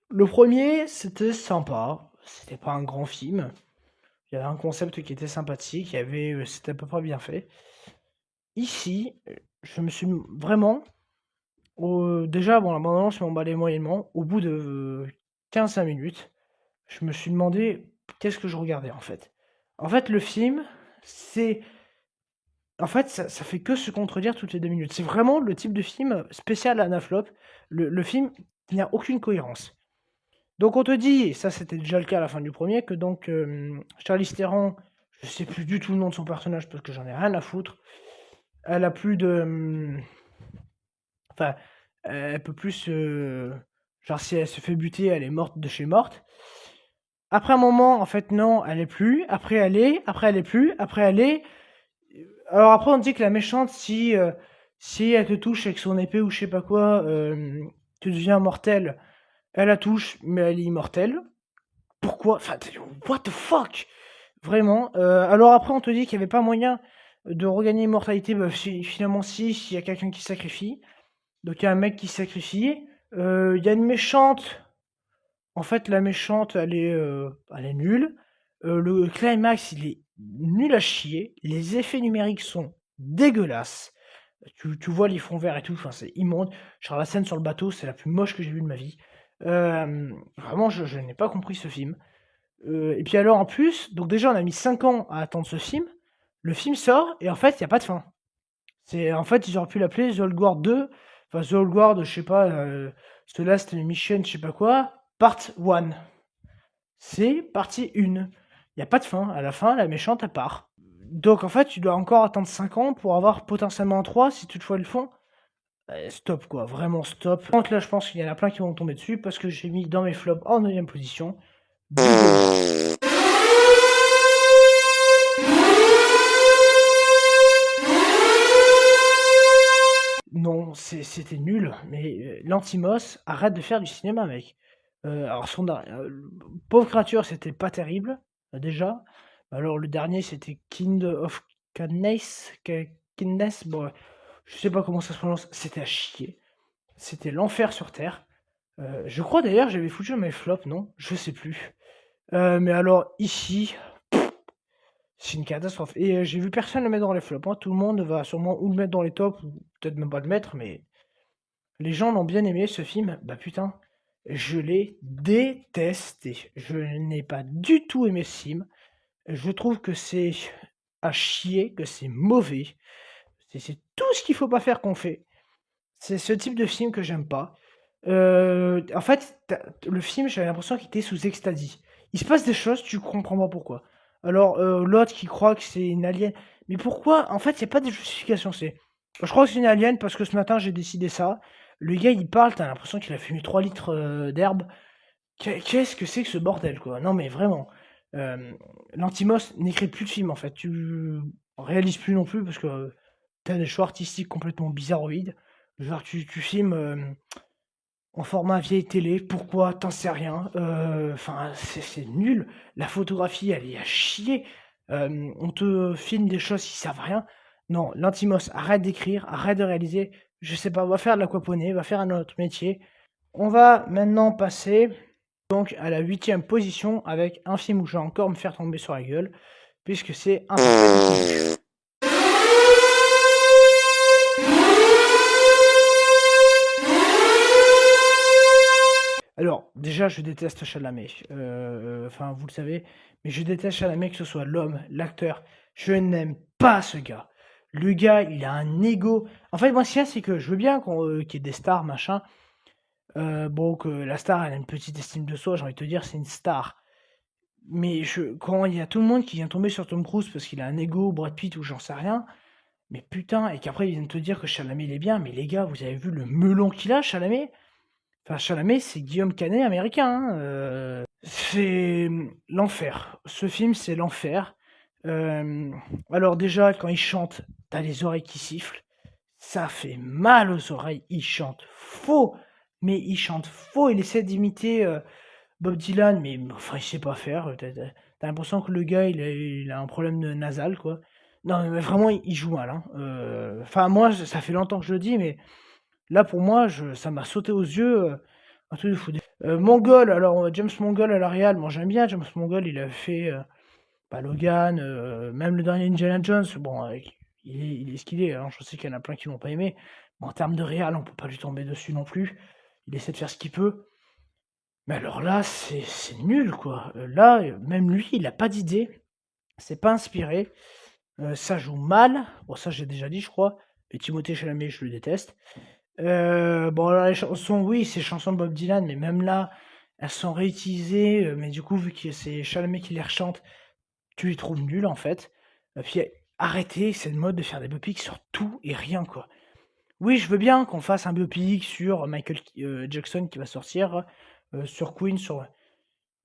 le premier, c'était sympa. C'était pas un grand film. Il y avait un concept qui était sympathique, c'était à peu près bien fait. Ici, je me suis vraiment, déjà, bon, la bande-annonce, je m'emballais moyennement. Au bout de 15-5 minutes, je me suis demandé qu'est-ce que je regardais en fait. En fait, le film, c'est. En fait, ça fait que se contredire toutes les 2 minutes. C'est vraiment le type de film spécial Anaflop. Le film, il n'y a aucune cohérence. Donc on te dit, et ça c'était déjà le cas à la fin du premier, que donc Charlize Theron, je sais plus du tout le nom de son personnage parce que j'en ai rien à foutre. Elle a plus de. Enfin, elle peut plus. Genre si elle se fait buter, elle est morte de chez morte. Après un moment, en fait, non, elle est plus. Après, elle est. Après, elle est plus. Après, elle est. Alors après, on dit que la méchante, si elle te touche avec son épée ou je sais pas quoi, tu deviens mortel. Elle la touche, mais elle est immortelle. Pourquoi? Enfin, what the fuck? Vraiment. Alors après, on te dit qu'il n'y avait pas moyen de regagner l'immortalité. Bah, finalement, si, s'il y a quelqu'un qui sacrifie. Donc il y a un mec qui se sacrifie. Il y a une méchante. En fait, la méchante, elle est nulle. Le climax, il est nul à chier. Les effets numériques sont dégueulasses. Tu vois les fonds verts et tout, enfin, c'est immonde. Genre la scène sur le bateau, c'est la plus moche que j'ai vue de ma vie. Vraiment, je n'ai pas compris ce film. Et puis alors, en plus, donc déjà, on a mis 5 ans à attendre ce film. Le film sort, et en fait, il n'y a pas de fin. En fait, ils auraient pu l'appeler The Old Guard 2. Enfin, The Old Guard, je sais pas, The Last Mission, je sais pas quoi, Part 1. C'est partie 1. Il n'y a pas de fin. À la fin, la méchante, elle part. Donc, en fait, tu dois encore attendre 5 ans pour avoir potentiellement 3, si toutefois ils le font. Stop, quoi. Vraiment stop. Donc là, je pense qu'il y en a plein qui vont tomber dessus, parce que j'ai mis dans mes flops en 9ème position. Non, c'était nul, mais l'Antimos, arrête de faire du cinéma, mec. Alors pauvre créature, c'était pas terrible, déjà. Alors le dernier, c'était Kind of Kindness, bon, je sais pas comment ça se prononce, c'était à chier. C'était l'enfer sur terre. Je crois d'ailleurs j'avais foutu dans mes flops, non? Je sais plus. Mais alors ici, c'est une catastrophe et j'ai vu personne le mettre dans les flops, hein. Tout le monde va sûrement ou le mettre dans les tops ou peut-être même pas le mettre, mais les gens l'ont bien aimé ce film. Bah putain, je l'ai détesté. Je n'ai pas du tout aimé ce film. Je trouve que c'est à chier, que c'est mauvais. C'est tout ce qu'il faut pas faire qu'on fait. C'est ce type de film que j'aime pas. En fait, le film, j'avais l'impression qu'il était sous extasie. Il se passe des choses, tu comprends pas pourquoi. Alors, l'autre qui croit que c'est une alien. Mais pourquoi? En fait, il y a pas de justification. Je crois que c'est une alien parce que ce matin, j'ai décidé ça. Le gars, il parle, t'as l'impression qu'il a fumé 3 litres d'herbe. Qu'est-ce que c'est que ce bordel, quoi? Non, mais vraiment. Lantimos n'écrit plus de films, en fait. Tu réalises plus non plus parce que t'as des choix artistiques complètement bizarroïdes. Genre, tu filmes en format vieille télé, pourquoi? T'en sais rien. Enfin, c'est nul. La photographie, elle est à chier. On te filme des choses qui servent à rien. Non, Lantimos, arrête d'écrire, arrête de réaliser. Je sais pas, va faire de l'aquaponie, va faire un autre métier. On va maintenant passer donc à la 8e position avec un film où je vais encore me faire tomber sur la gueule, puisque c'est un film. Alors, déjà, je déteste Chalamet. Enfin, vous le savez, mais je déteste Chalamet, que ce soit l'homme, l'acteur. Je n'aime pas ce gars. Le gars, il a un ego. En fait, moi, ce qu'il y a, c'est que je veux bien qu'il y ait des stars, machin. Bon, que la star, elle a une petite estime de soi, j'ai envie de te dire, c'est une star. Mais quand il y a tout le monde qui vient tomber sur Tom Cruise parce qu'il a un ego, Brad Pitt ou j'en sais rien, mais putain, et qu'après ils viennent te dire que Chalamet il est bien, mais les gars, vous avez vu le melon qu'il a, Chalamet? Enfin, Chalamet, c'est Guillaume Canet américain, hein, c'est l'enfer. Ce film, c'est l'enfer. Alors déjà, quand il chante, t'as les oreilles qui sifflent. Ça fait mal aux oreilles. Il chante faux, mais il chante faux. Il essaie d'imiter Bob Dylan, mais enfin, il sait pas faire. T'as l'impression que le gars, il a un problème de nasal, quoi. Non, mais vraiment, il joue mal, hein. Enfin, moi, ça fait longtemps que je le dis, mais là, pour moi, ça m'a sauté aux yeux. Un truc de fou. Mongol, alors James Mongol à la Real, moi j'aime bien James Mongol, il a fait Logan, même le dernier Indiana Jones, bon, il est ce qu'il est, hein, je sais qu'il y en a plein qui l'ont pas aimé, mais en termes de Real, on peut pas lui tomber dessus non plus, il essaie de faire ce qu'il peut, mais alors là, c'est nul, quoi. Là, même lui, il a pas d'idée, c'est pas inspiré, ça joue mal, bon ça j'ai déjà dit je crois, et Timothée Chalamet, je le déteste. Bon, alors les chansons, oui, c'est chansons de Bob Dylan, mais même là, elles sont réutilisées, mais du coup, vu que c'est Chalamet qui les rechante, tu les trouves nulles, en fait. Et puis, arrêtez cette mode de faire des biopics sur tout et rien, quoi. Oui, je veux bien qu'on fasse un biopic sur Michael Jackson qui va sortir, sur Queen, sur...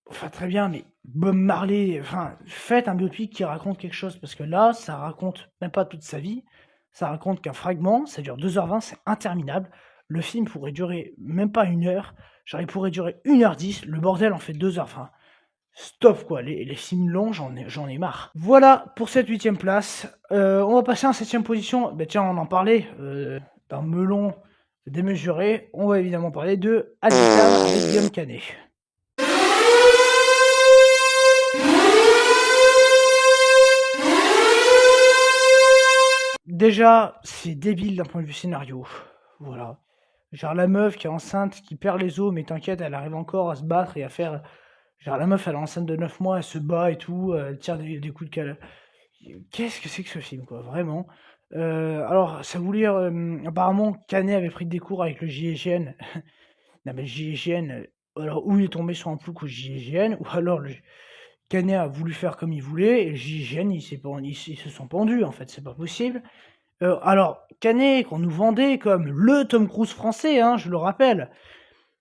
Enfin, très bien, mais Bob Marley, enfin, faites un biopic qui raconte quelque chose, parce que là, ça raconte même pas toute sa vie, ça raconte qu'un fragment, ça dure 2h20, c'est interminable. Le film pourrait durer même pas 1 heure, genre il pourrait durer 1h10, le bordel en fait 2h. Enfin, stop quoi, les films longs, j'en ai marre. Voilà pour cette 8e place. On va passer en 7e position. Ben tiens, on en parlait d'un melon démesuré. On va évidemment parler de Habitat avec Guillaume Canet. Déjà, c'est débile d'un point de vue scénario. Voilà. Genre la meuf qui est enceinte, qui perd les os, mais t'inquiète, elle arrive encore à se battre et à faire... Genre la meuf, elle est enceinte de 9 mois, elle se bat et tout, elle tire des coups de calme. Qu'est-ce que c'est que ce film, quoi, vraiment? Alors, ça voulait dire, apparemment, Canet avait pris des cours avec le GIGN. Non mais le GIGN, alors ou il est tombé sur un plouc au GIGN, ou alors Canet a voulu faire comme il voulait, et le GIGN, ils se sont pendus, en fait, c'est pas possible. Alors, Canet, qu'on nous vendait comme le Tom Cruise français, hein, je le rappelle.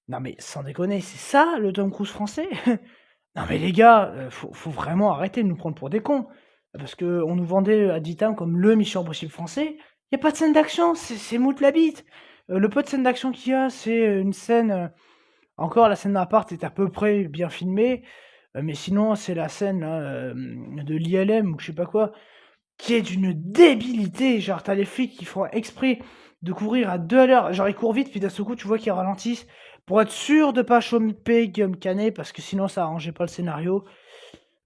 Non mais sans déconner, c'est ça le Tom Cruise français? Non mais les gars, faut vraiment arrêter de nous prendre pour des cons. Parce qu'on nous vendait Aditam comme le Mission Impossible français. Y a pas de scène d'action, c'est moute la bite. Le peu de scène d'action qu'il y a, c'est une scène Encore la scène d'appart est à peu près bien filmée, mais sinon c'est la scène là, de l'ILM ou je sais pas quoi, qui est d'une débilité. Genre tu les flics qui font exprès de courir à 2 à l'heure, genre ils courent vite puis d'un seul coup tu vois qu'ils ralentissent pour être sûr de pas choper Guillaume Canet parce que sinon ça arrangeait pas le scénario.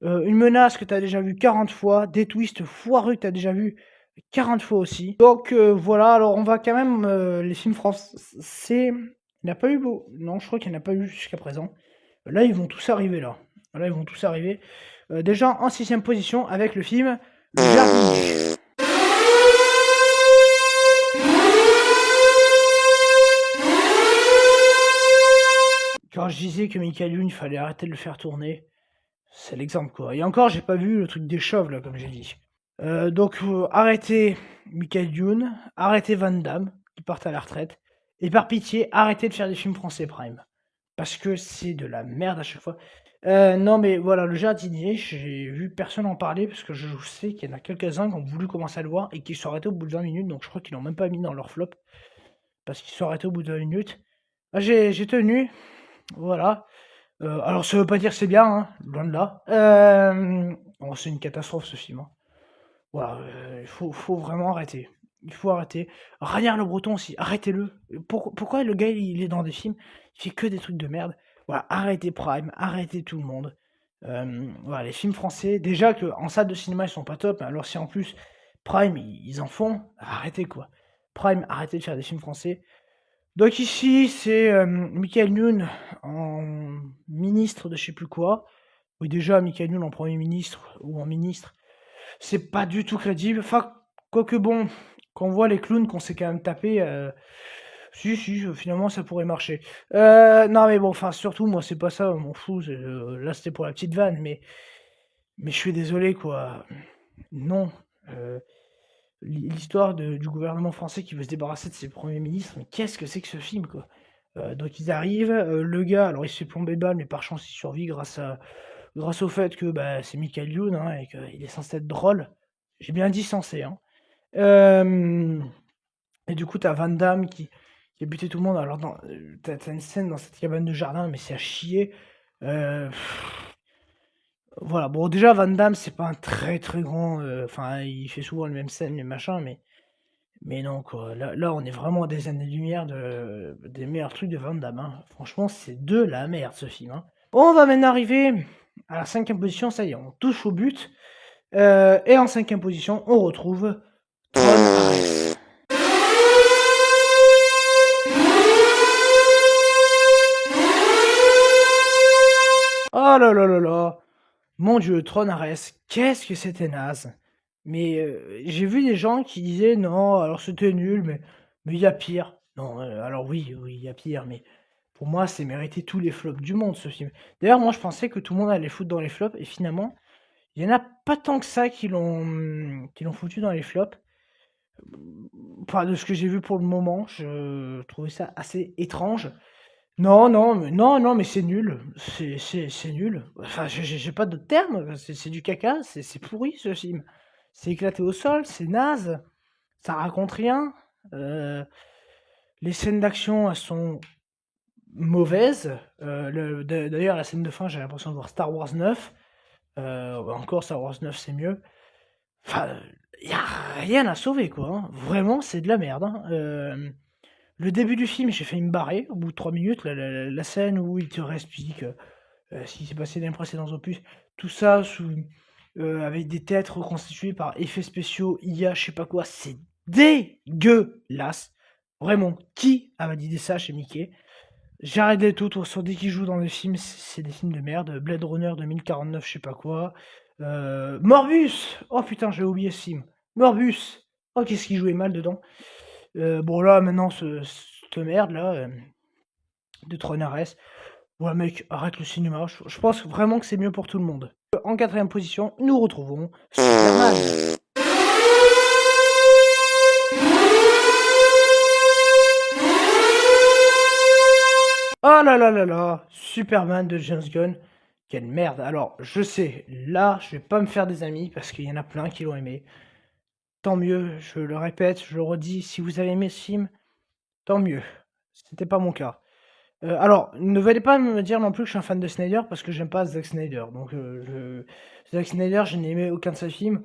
Une menace que tu as déjà vue 40 fois, des twists foireux que tu as déjà vu 40 fois aussi. Donc voilà, alors on va quand même les films français, il n'y a pas eu beau. Non, je crois qu'il n'y en a pas eu jusqu'à présent. Là, ils vont tous arriver là. Là, ils vont tous arriver. Déjà en 6ème position avec le film Le Jardinier. Quand je disais que Michael Youn, il fallait arrêter de le faire tourner, c'est l'exemple quoi. Et encore, j'ai pas vu le truc des chauves là, comme j'ai dit. Donc arrêtez Michael Youn, arrêtez Van Damme, qui partent à la retraite. Et par pitié, arrêtez de faire des films français Prime. Parce que c'est de la merde à chaque fois. Non mais voilà, Le Jardinier, j'ai vu personne en parler parce que je sais qu'il y en a quelques-uns qui ont voulu commencer à le voir et qui se sont arrêtés au bout de 20 minutes, donc je crois qu'ils l'ont même pas mis dans leur flop. Parce qu'ils se sont arrêtés au bout de 20 minutes. Ah, j'ai tenu, voilà. Alors ça veut pas dire que c'est bien, hein, loin de là. Oh, c'est une catastrophe ce film, hein. Voilà, il faut vraiment arrêter. Il faut arrêter. Ranière Le Breton aussi, arrêtez-le. Pourquoi le gars, il est dans des films, il fait que des trucs de merde? Voilà, arrêtez Prime, arrêtez tout le monde. Voilà, les films français, déjà qu'en salle de cinéma, ils sont pas top, alors si en plus Prime, ils en font, arrêtez quoi. Prime, arrêtez de faire des films français. Donc ici, c'est Michael Youn en ministre de je sais plus quoi. Oui, déjà, Michael Youn en Premier ministre ou en ministre, c'est pas du tout crédible. Enfin, quoique bon, quand on voit les clowns qu'on s'est quand même tapé, si, finalement ça pourrait marcher. Non mais bon, enfin surtout moi c'est pas ça, m'en fous. Là c'était pour la petite vanne, mais je suis désolé quoi. Non. Euh, L'histoire du gouvernement français qui veut se débarrasser de ses premiers ministres, mais qu'est-ce que c'est que ce film quoi? Donc ils arrivent, le gars, alors il se fait plomber de balles, mais par chance il survit grâce au fait que bah, c'est Michael Youn hein, et qu'il est censé être drôle. J'ai bien dit censé. Hein. Euh, et du coup, t'as Van Damme qui a buté tout le monde. Alors, t'as une scène dans cette cabane de jardin, mais c'est à chier. Voilà, bon, déjà, Van Damme, c'est pas un très très grand. Enfin, il fait souvent les mêmes scènes, les machins, mais non, quoi. Là, on est vraiment à des années-lumière des meilleurs trucs de Van Damme. Hein. Franchement, c'est de la merde ce film. Hein. On va maintenant arriver à la 5ème position, ça y est, on touche au but. Et en 5ème position, on retrouve Tron Ares. Oh là là là là! Mon Dieu, Tron Ares, qu'est-ce que c'était naze! Mais j'ai vu des gens qui disaient non, alors c'était nul, mais il y a pire. Non, alors oui, il y a pire, mais pour moi, c'est mérité tous les flops du monde ce film. D'ailleurs, moi je pensais que tout le monde allait foutre dans les flops, et finalement, il y en a pas tant que ça qui l'ont foutu dans les flops. Enfin, de ce que j'ai vu pour le moment, je trouvais ça assez étrange. Non, non, mais c'est nul. C'est nul. Enfin, j'ai pas d'autres termes. C'est du caca. C'est pourri ce film. C'est éclaté au sol. C'est naze. Ça raconte rien. Euh, les scènes d'action, elles sont mauvaises. D'ailleurs, la scène de fin, j'ai l'impression de voir Star Wars 9. Encore Star Wars 9, c'est mieux. Enfin, y a rien à sauver, quoi. Hein. Vraiment, c'est de la merde. Hein. Le début du film, j'ai failli me barrer au bout de 3 minutes. La scène où il te réexplique ce qui s'est passé dans les précédents opus. Tout ça avec des têtes reconstituées par effets spéciaux, IA, je sais pas quoi. C'est dégueulasse. Vraiment, qui a validé ça chez Mickey? J'arrête les tout sur dès qu'il joue dans des films, c'est des films de merde. Blade Runner 2049, je sais pas quoi. Morbus! Oh putain, j'ai oublié ce film. Morbus! Oh, qu'est-ce qu'il jouait mal dedans. Bon, là, maintenant, cette merde, là, de Tron Ares. Ouais, mec, arrête le cinéma. Je pense vraiment que c'est mieux pour tout le monde. En 4ème position, nous retrouvons Superman. Oh là là là là, Superman de James Gunn. Quelle merde. Alors, je sais, là, je vais pas me faire des amis parce qu'il y en a plein qui l'ont aimé. Tant mieux, je le répète, je le redis, si vous avez aimé ce film, tant mieux. C'était pas mon cas. Alors, ne venez pas me dire non plus que je suis un fan de Snyder parce que j'aime pas Zack Snyder. Donc, Zack Snyder, je n'ai aimé aucun de ses films.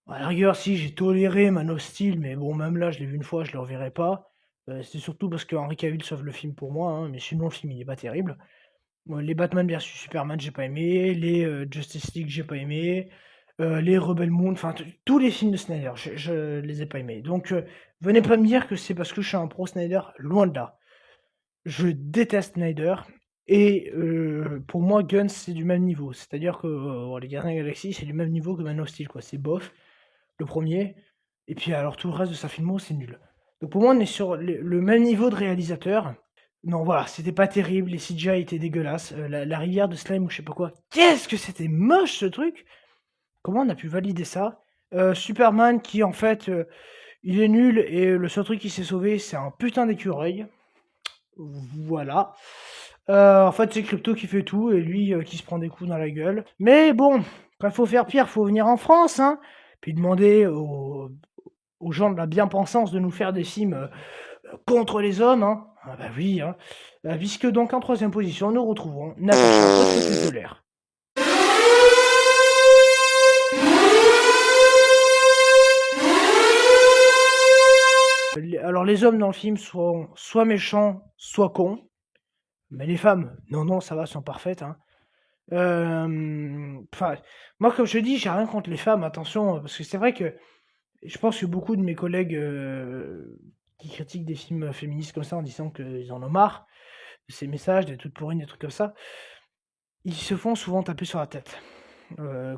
À la rigueur, si j'ai toléré Man of Steel, mais bon, même là, je l'ai vu une fois, je le reverrai pas. C'est surtout parce que Henry Cavill sauve le film pour moi, hein, mais sinon le film il est pas terrible. Les Batman versus Superman, j'ai pas aimé. Les Justice League, j'ai pas aimé. Les Rebel Moon, enfin tous les films de Snyder, je les ai pas aimés. Donc, venez pas me dire que c'est parce que je suis un pro Snyder, loin de là. Je déteste Snyder. Et pour moi, Guns, c'est du même niveau. C'est-à-dire que les Gardiens de la Galaxie, c'est du même niveau que Man of Steel, quoi. C'est bof, le premier. Et puis alors tout le reste de sa filmo, c'est nul. Donc pour moi, on est sur le même niveau de réalisateur. Non, voilà, c'était pas terrible. Les CGI étaient dégueulasses. La rivière de slime ou je sais pas quoi. Qu'est-ce que c'était moche ce truc! Comment on a pu valider ça? Superman qui en fait, il est nul et le seul truc qui s'est sauvé, c'est un putain d'écureuil. Voilà. En fait, c'est Crypto qui fait tout et lui qui se prend des coups dans la gueule. Mais bon, quand il faut faire pire, faut venir en France, hein. Puis demander aux gens de la bien-pensance de nous faire des films contre les hommes, hein. Ah bah oui, hein. Puisque donc en troisième position, nous retrouvons Natasha, Haute de l'air. Alors les hommes dans le film sont soit méchants, soit cons. Mais les femmes, non, non, ça va, sont parfaites, hein. Enfin, moi, comme je dis, j'ai rien contre les femmes, attention, parce que c'est vrai que je pense que beaucoup de mes collègues qui critiquent des films féministes comme ça en disant qu'ils en ont marre de ces messages, des trucs pourris, des trucs comme ça, ils se font souvent taper sur la tête.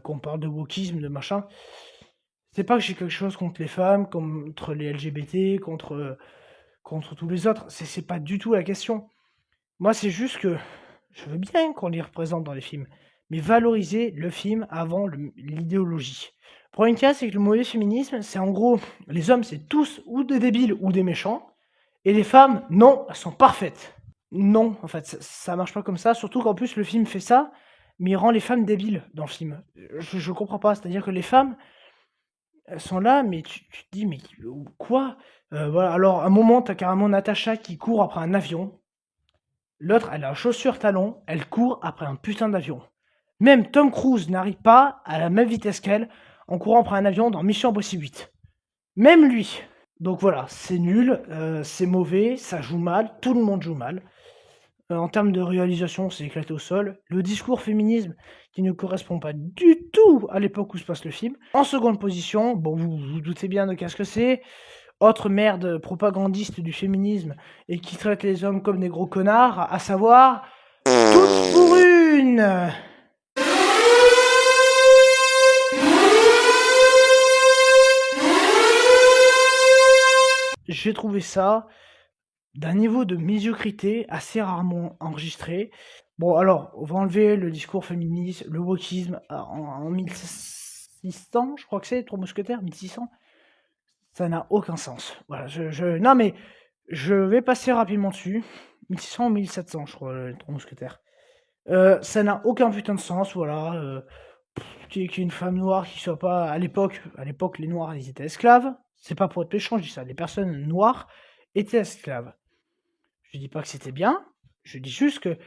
Qu'on parle de wokisme, de machin. C'est pas que j'ai quelque chose contre les femmes, contre les LGBT, contre tous les autres. C'est pas du tout la question. Moi, c'est juste que je veux bien qu'on les représente dans les films, mais valoriser le film avant l'idéologie. Le problème qu'il y a, c'est que le mauvais féminisme, c'est en gros, les hommes, c'est tous ou des débiles ou des méchants, et les femmes, non, elles sont parfaites. Non, en fait, ça marche pas comme ça, surtout qu'en plus, le film fait ça, mais il rend les femmes débiles dans le film. Je comprends pas, c'est-à-dire que les femmes, elles sont là, mais tu te dis, mais quoi? Voilà, alors, à un moment, t'as carrément Natacha qui court après un avion. L'autre, elle a chaussure talon, elle court après un putain d'avion. Même Tom Cruise n'arrive pas à la même vitesse qu'elle en courant après un avion dans Mission Impossible 8. Même lui. Donc voilà, c'est nul, c'est mauvais, ça joue mal, tout le monde joue mal. En termes de réalisation, c'est éclaté au sol. Le discours féminisme qui ne correspond pas du tout à l'époque où se passe le film. En seconde position, bon, vous doutez bien de qu'est-ce que c'est. Autre merde propagandiste du féminisme et qui traite les hommes comme des gros connards, à savoir Toutes pour une. J'ai trouvé ça d'un niveau de médiocrité assez rarement enregistré. Bon, alors, on va enlever le discours féministe, le wokisme en 1600, je crois que c'est, Trois Mousquetaires, 1600. Ça n'a aucun sens. Voilà, non mais, je vais passer rapidement dessus. 1600 ou 1700, je crois, les Trois Mousquetaires. Ça n'a aucun putain de sens, voilà. Qu'il y ait une femme noire qui soit pas... À l'époque, les noirs, ils étaient esclaves. C'est pas pour être méchant, je dis ça. Les personnes noires étaient esclaves. Je dis pas que c'était bien. Je dis juste que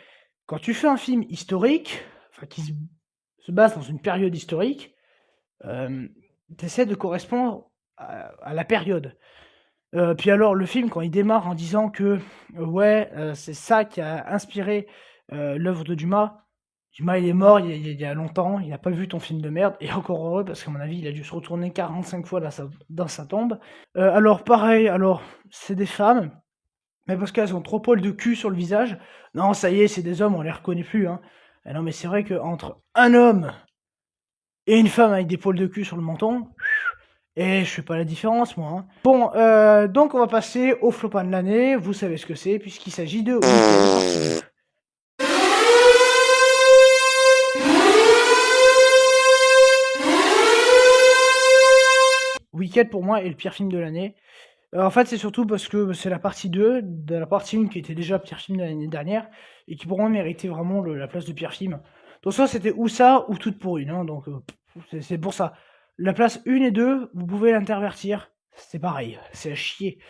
quand tu fais un film historique, enfin qui se base dans une période historique, t'essaies de correspondre à la période. Puis alors, le film, quand il démarre en disant que ouais, c'est ça qui a inspiré l'œuvre de Dumas. Dumas, il est mort il y a longtemps, il n'a pas vu ton film de merde, et encore heureux, parce qu'à mon avis, il a dû se retourner 45 fois dans sa tombe. Alors, pareil, alors, c'est des femmes, mais parce qu'elles ont trop poils de cul sur le visage. Non, ça y est, c'est des hommes, on les reconnaît plus, hein. Ah non, mais c'est vrai qu'entre un homme et une femme avec des poils de cul sur le menton, et je fais pas la différence, moi, hein. Bon, donc on va passer au flopin de l'année, vous savez ce que c'est, puisqu'il s'agit de Weekend. Weekend, pour moi, est le pire film de l'année. En fait, c'est surtout parce que c'est la partie 2 de la partie 1 qui était déjà pire film de l'année dernière, et qui pour moi méritait vraiment la place de pire film. Donc soit c'était ou ça, ou Toute pour une, hein, donc c'est pour ça. La place 1 et 2, vous pouvez l'intervertir, c'est pareil, c'est à chier.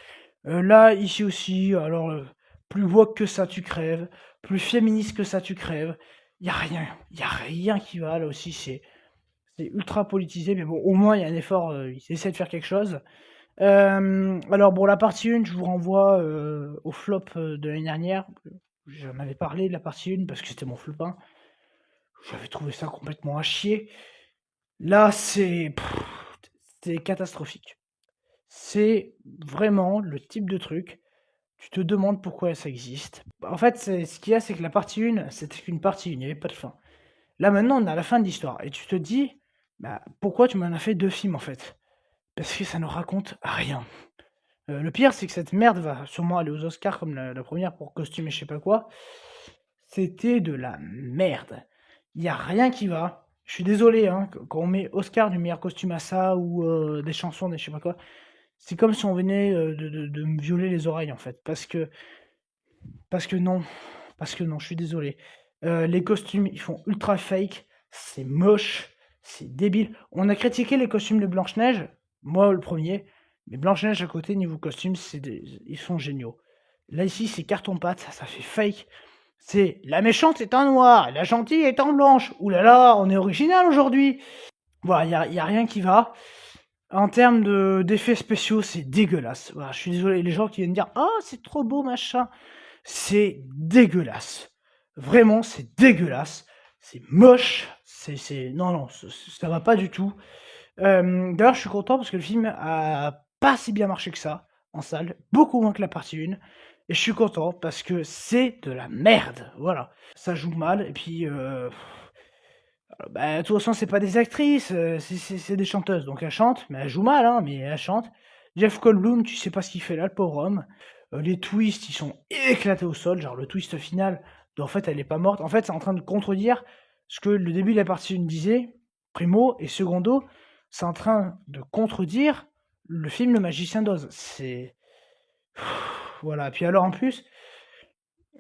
Là, ici aussi, alors, plus woke que ça, tu crèves, plus féministe que ça, tu crèves. Il y a rien qui va, là aussi, c'est ultra politisé, mais bon, au moins, il y a un effort, ils essaient de faire quelque chose. Alors bon, la partie 1, je vous renvoie, au flop, de l'année dernière. J'en avais parlé de la partie 1 parce que c'était mon flop 1. J'avais trouvé ça complètement à chier. Là, c'est catastrophique. C'est vraiment le type de truc, tu te demandes pourquoi ça existe. En fait, ce qu'il y a, c'est que la partie 1, c'était qu'une partie 1, il n'y avait pas de fin. Là, maintenant, on a la fin de l'histoire et tu te dis: «Bah, pourquoi tu m'en as fait 2 films, en fait?» Parce que ça ne raconte rien. Le pire, c'est que cette merde va sûrement aller aux Oscars comme la 1re pour costume et je sais pas quoi. C'était de la merde. Il y a rien qui va. Je suis désolé, hein, quand on met Oscar du meilleur costume à ça ou des chansons, des je sais pas quoi, c'est comme si on venait, de me violer les oreilles, en fait. Parce que non, je suis désolé. Les costumes, ils font ultra fake, c'est moche, c'est débile. On a critiqué les costumes de Blanche-Neige, moi le premier, mais Blanche-Neige à côté, niveau costume, ils sont géniaux. Là, ici, c'est carton-pâte, ça fait fake. C'est la méchante est en noir, la gentille est en blanche. Ouh là là, on est original aujourd'hui. Voilà, y a rien qui va. En termes d'effets spéciaux, c'est dégueulasse. Voilà, je suis désolé, les gens qui viennent dire: «Oh, c'est trop beau, machin». C'est dégueulasse. Vraiment, c'est dégueulasse. C'est moche. Non, non, ça va pas du tout. D'ailleurs, je suis content parce que le film a pas si bien marché que ça en salle, beaucoup moins que la partie 1. Et je suis content parce que c'est de la merde. Voilà. Ça joue mal et puis, bah, de toute façon, c'est pas des actrices, c'est des chanteuses. Donc elles chantent, mais elles jouent mal, hein, mais elles chantent. Jeff Goldblum, tu sais pas ce qu'il fait là, le pauvre homme. Les twists, ils sont éclatés au sol, genre le twist final, en fait, elle est pas morte. En fait, c'est en train de contredire ce que le début de la partie 1 disait, primo, et secondo, c'est en train de contredire le film Le Magicien d'Oz. C'est... Voilà, puis alors en plus,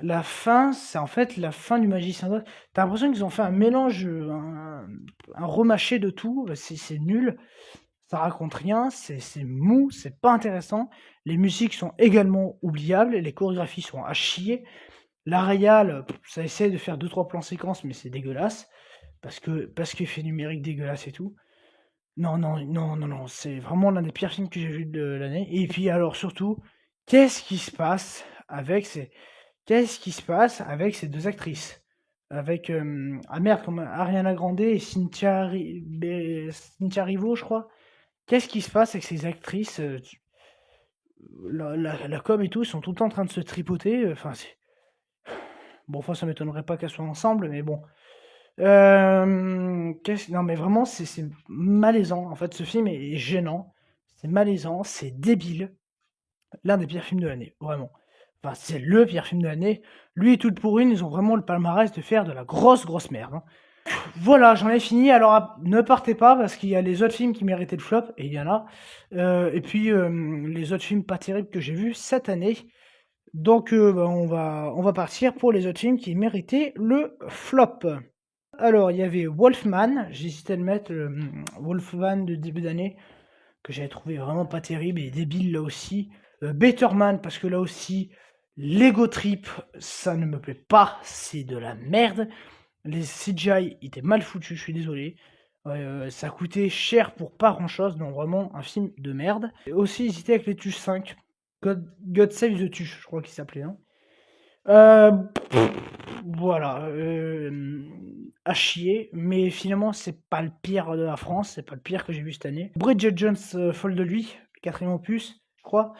la fin, c'est en fait la fin du Magicien d'Oz. T'as l'impression qu'ils ont fait un mélange, un remâché de tout, c'est nul, ça raconte rien, c'est mou, c'est pas intéressant. Les musiques sont également oubliables, les chorégraphies sont à chier. La réal, ça essaie de faire 2-3 plans séquences, mais c'est dégueulasse, parce qu'effet numérique dégueulasse et tout. Non, non, non, non, non, c'est vraiment l'un des pires films que j'ai vus de l'année. Et puis alors surtout, qu'est-ce qui se passe avec ces qu'est-ce qui se passe avec ces 2 actrices? Avec, ah merde, comment Ariana Grande et Cynthia Erivo, je crois. Qu'est-ce qui se passe avec ces actrices? La com et tout, ils sont tout le temps en train de se tripoter, enfin c'est bon, enfin ça m'étonnerait pas qu'elles soient ensemble, mais bon. Non mais vraiment c'est malaisant. En fait, ce film est gênant, c'est malaisant, c'est débile. L'un des pires films de l'année, vraiment. Enfin, c'est le pire film de l'année. Lui et Toute pour une, ils ont vraiment le palmarès de faire de la grosse, grosse merde, hein. Voilà, j'en ai fini. Alors, ne partez pas parce qu'il y a les autres films qui méritaient le flop, et il y en a. Et puis, les autres films pas terribles que j'ai vus cette année. Donc, bah, on va partir pour les autres films qui méritaient le flop. Alors, il y avait Wolfman, j'hésitais à le mettre, Wolfman de début d'année, que j'avais trouvé vraiment pas terrible et débile là aussi. Better Man, parce que là aussi, l'ego trip, ça ne me plaît pas, c'est de la merde. Les CGI étaient mal foutus, je suis désolé. Ça coûtait cher pour pas grand chose, donc vraiment un film de merde. Et aussi hésité avec les Tuches 5. God Save the Tuche, je crois qu'il s'appelait, hein. Voilà, à chier, mais finalement c'est pas le pire de la France, c'est pas le pire que j'ai vu cette année. Bridget Jones, folle de lui, le 4e opus, je crois.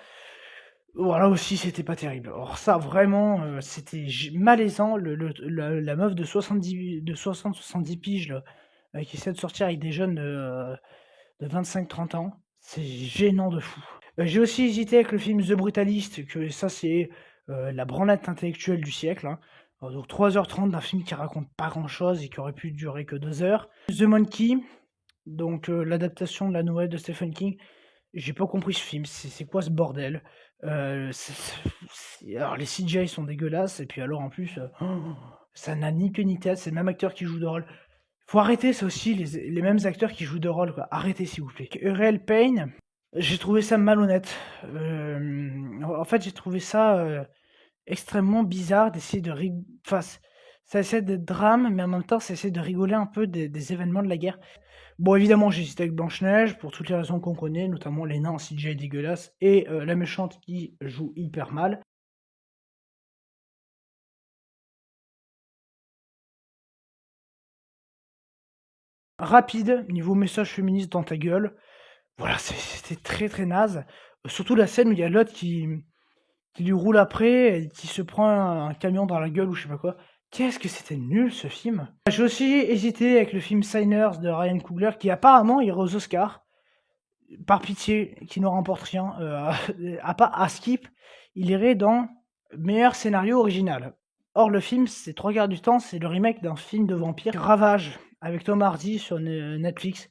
Voilà aussi, c'était pas terrible. Alors ça vraiment, c'était malaisant. La meuf de 60-70 piges là, qui essaie de sortir avec des jeunes de 25-30 ans, c'est gênant de fou. J'ai aussi hésité avec le film The Brutalist, que ça c'est la branlette intellectuelle du siècle, hein. Donc 3h30 d'un film qui raconte pas grand chose et qui aurait pu durer que 2 heures. The Monkey, donc l'adaptation de la nouvelle de Stephen King. J'ai pas compris ce film, c'est quoi ce bordel? Alors les CGI sont dégueulasses et puis alors en plus, ça n'a ni queue ni tête, c'est le même acteur qui joue de rôle. Faut arrêter, c'est aussi les mêmes acteurs qui jouent de rôle, quoi. Arrêtez s'il vous plaît. Real Pain, j'ai trouvé ça malhonnête. En fait, j'ai trouvé ça extrêmement bizarre d'essayer de enfin, ça essaie d'être drame, mais en même temps, ça essaie de rigoler un peu des événements de la guerre. Bon, évidemment, j'ai hésité avec Blanche-Neige pour toutes les raisons qu'on connaît, notamment les nains en CGI dégueulasse et la méchante qui joue hyper mal. Rapide, niveau message féministe dans ta gueule. Voilà, c'était très, très naze. Surtout la scène où il y a l'autre qui lui roule après et qui se prend un camion dans la gueule ou je sais pas quoi. Qu'est-ce que c'était nul ce film. J'ai aussi hésité avec le film Signers de Ryan Coogler qui apparemment irait aux Oscars. Par pitié, qui ne remporte rien, à part à Skip, il irait dans meilleur scénario original. Or le film, c'est 3/4 du temps, c'est le remake d'un film de vampire, Ravage, avec Tom Hardy sur Netflix.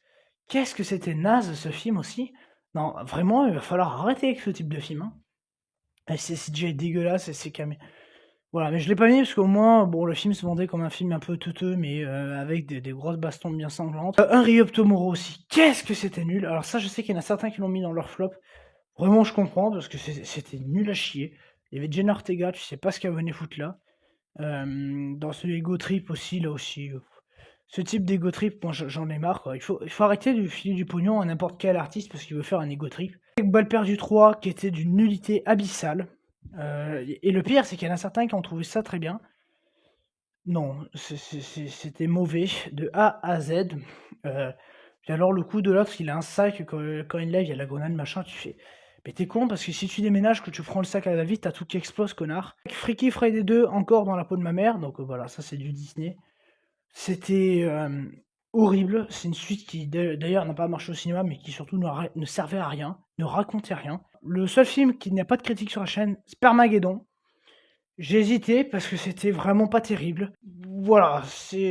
Qu'est-ce que c'était naze ce film aussi. Non, vraiment, il va falloir arrêter avec ce type de film, hein. Et c'est CGI dégueulasse et c'est camé. Voilà, mais je l'ai pas mis parce qu'au moins, bon, le film se vendait comme un film un peu teuteux, mais avec des grosses bastons bien sanglantes. Un Ryup Tomorrow aussi, qu'est-ce que c'était nul. Alors ça, je sais qu'il y en a certains qui l'ont mis dans leur flop. Vraiment, je comprends, parce que c'était nul à chier. Il y avait Jenna Ortega, tu sais pas ce qu'elle venait foutre là. Dans ce Ego Trip aussi, là aussi. Ce type d'Ego Trip, moi j'en ai marre, quoi. Il faut arrêter de filer du pognon à n'importe quel artiste parce qu'il veut faire un Ego Trip. Balle perdue 3, qui était d'une nullité abyssale. Et le pire, c'est qu'il y en a certains qui ont trouvé ça très bien. Non, c'était mauvais, de A à Z. Puis alors, le coup de l'autre, il a un sac, quand il lève, il y a la grenade, machin, tu fais. Mais t'es con, parce que si tu déménages, que tu prends le sac à la vite, t'as tout qui explose, connard. Freaky Friday 2, encore dans la peau de ma mère, donc voilà, ça c'est du Disney. C'était horrible, c'est une suite qui d'ailleurs n'a pas marché au cinéma, mais qui surtout ne servait à rien, ne racontait rien. Le seul film qui n'a pas de critique sur la chaîne, Spermageddon. J'ai hésité parce que c'était vraiment pas terrible. Voilà,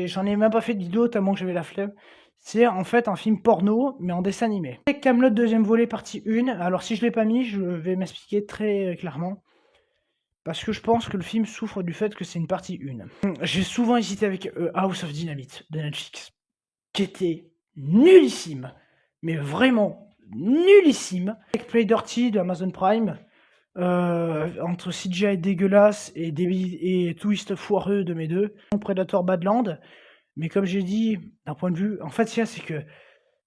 j'en ai même pas fait de vidéo tellement que j'avais la flemme. C'est en fait un film porno, mais en dessin animé. Kaamelott deuxième volet partie 1. Alors si je l'ai pas mis, je vais m'expliquer très clairement. Parce que je pense que le film souffre du fait que c'est une partie 1. J'ai souvent hésité avec House of Dynamite de Netflix, qui était nullissime, mais vraiment nullissime. Avec Play Dirty de Amazon Prime, entre CGI dégueulasse et twist foireux de mes deux. Predator Badland, mais comme j'ai dit, d'un point de vue, en fait, c'est que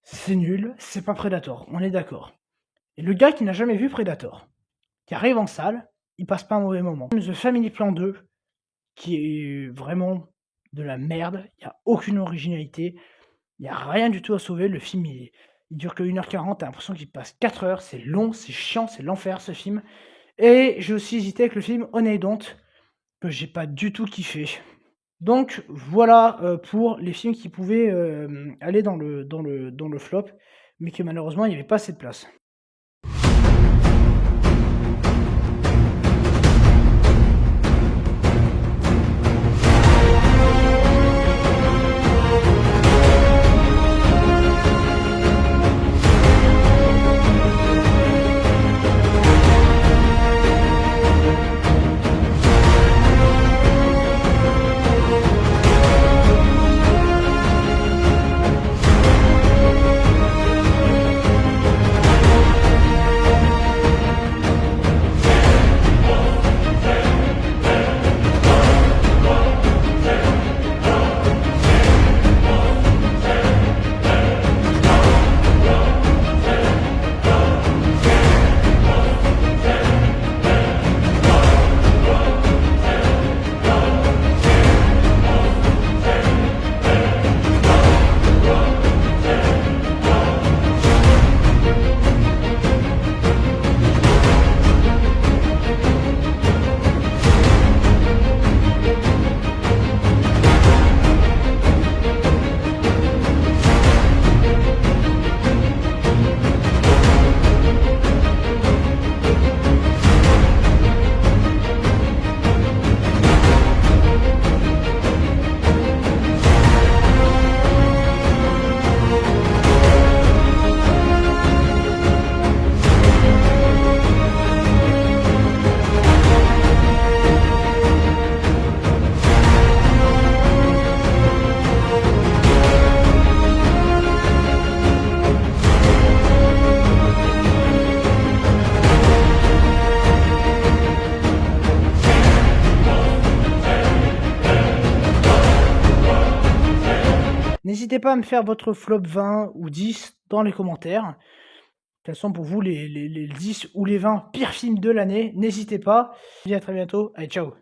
c'est nul, c'est pas Predator, on est d'accord. Et le gars qui n'a jamais vu Predator, qui arrive en salle, il passe pas un mauvais moment. The Family Plan 2, qui est vraiment de la merde, il n'y a aucune originalité, il n'y a rien du tout à sauver, le film il dure que 1h40, t'as l'impression qu'il passe 4 heures, c'est long, c'est chiant, c'est l'enfer ce film. Et j'ai aussi hésité avec le film On et Don't, que j'ai pas du tout kiffé. Donc voilà pour les films qui pouvaient aller dans le flop, mais que malheureusement il n'y avait pas assez de place. N'hésitez pas à me faire votre flop 20 ou 10 dans les commentaires. Quels sont pour vous les 10 ou les 20 pires films de l'année? N'hésitez pas. Je vous dis à très bientôt. Allez, ciao.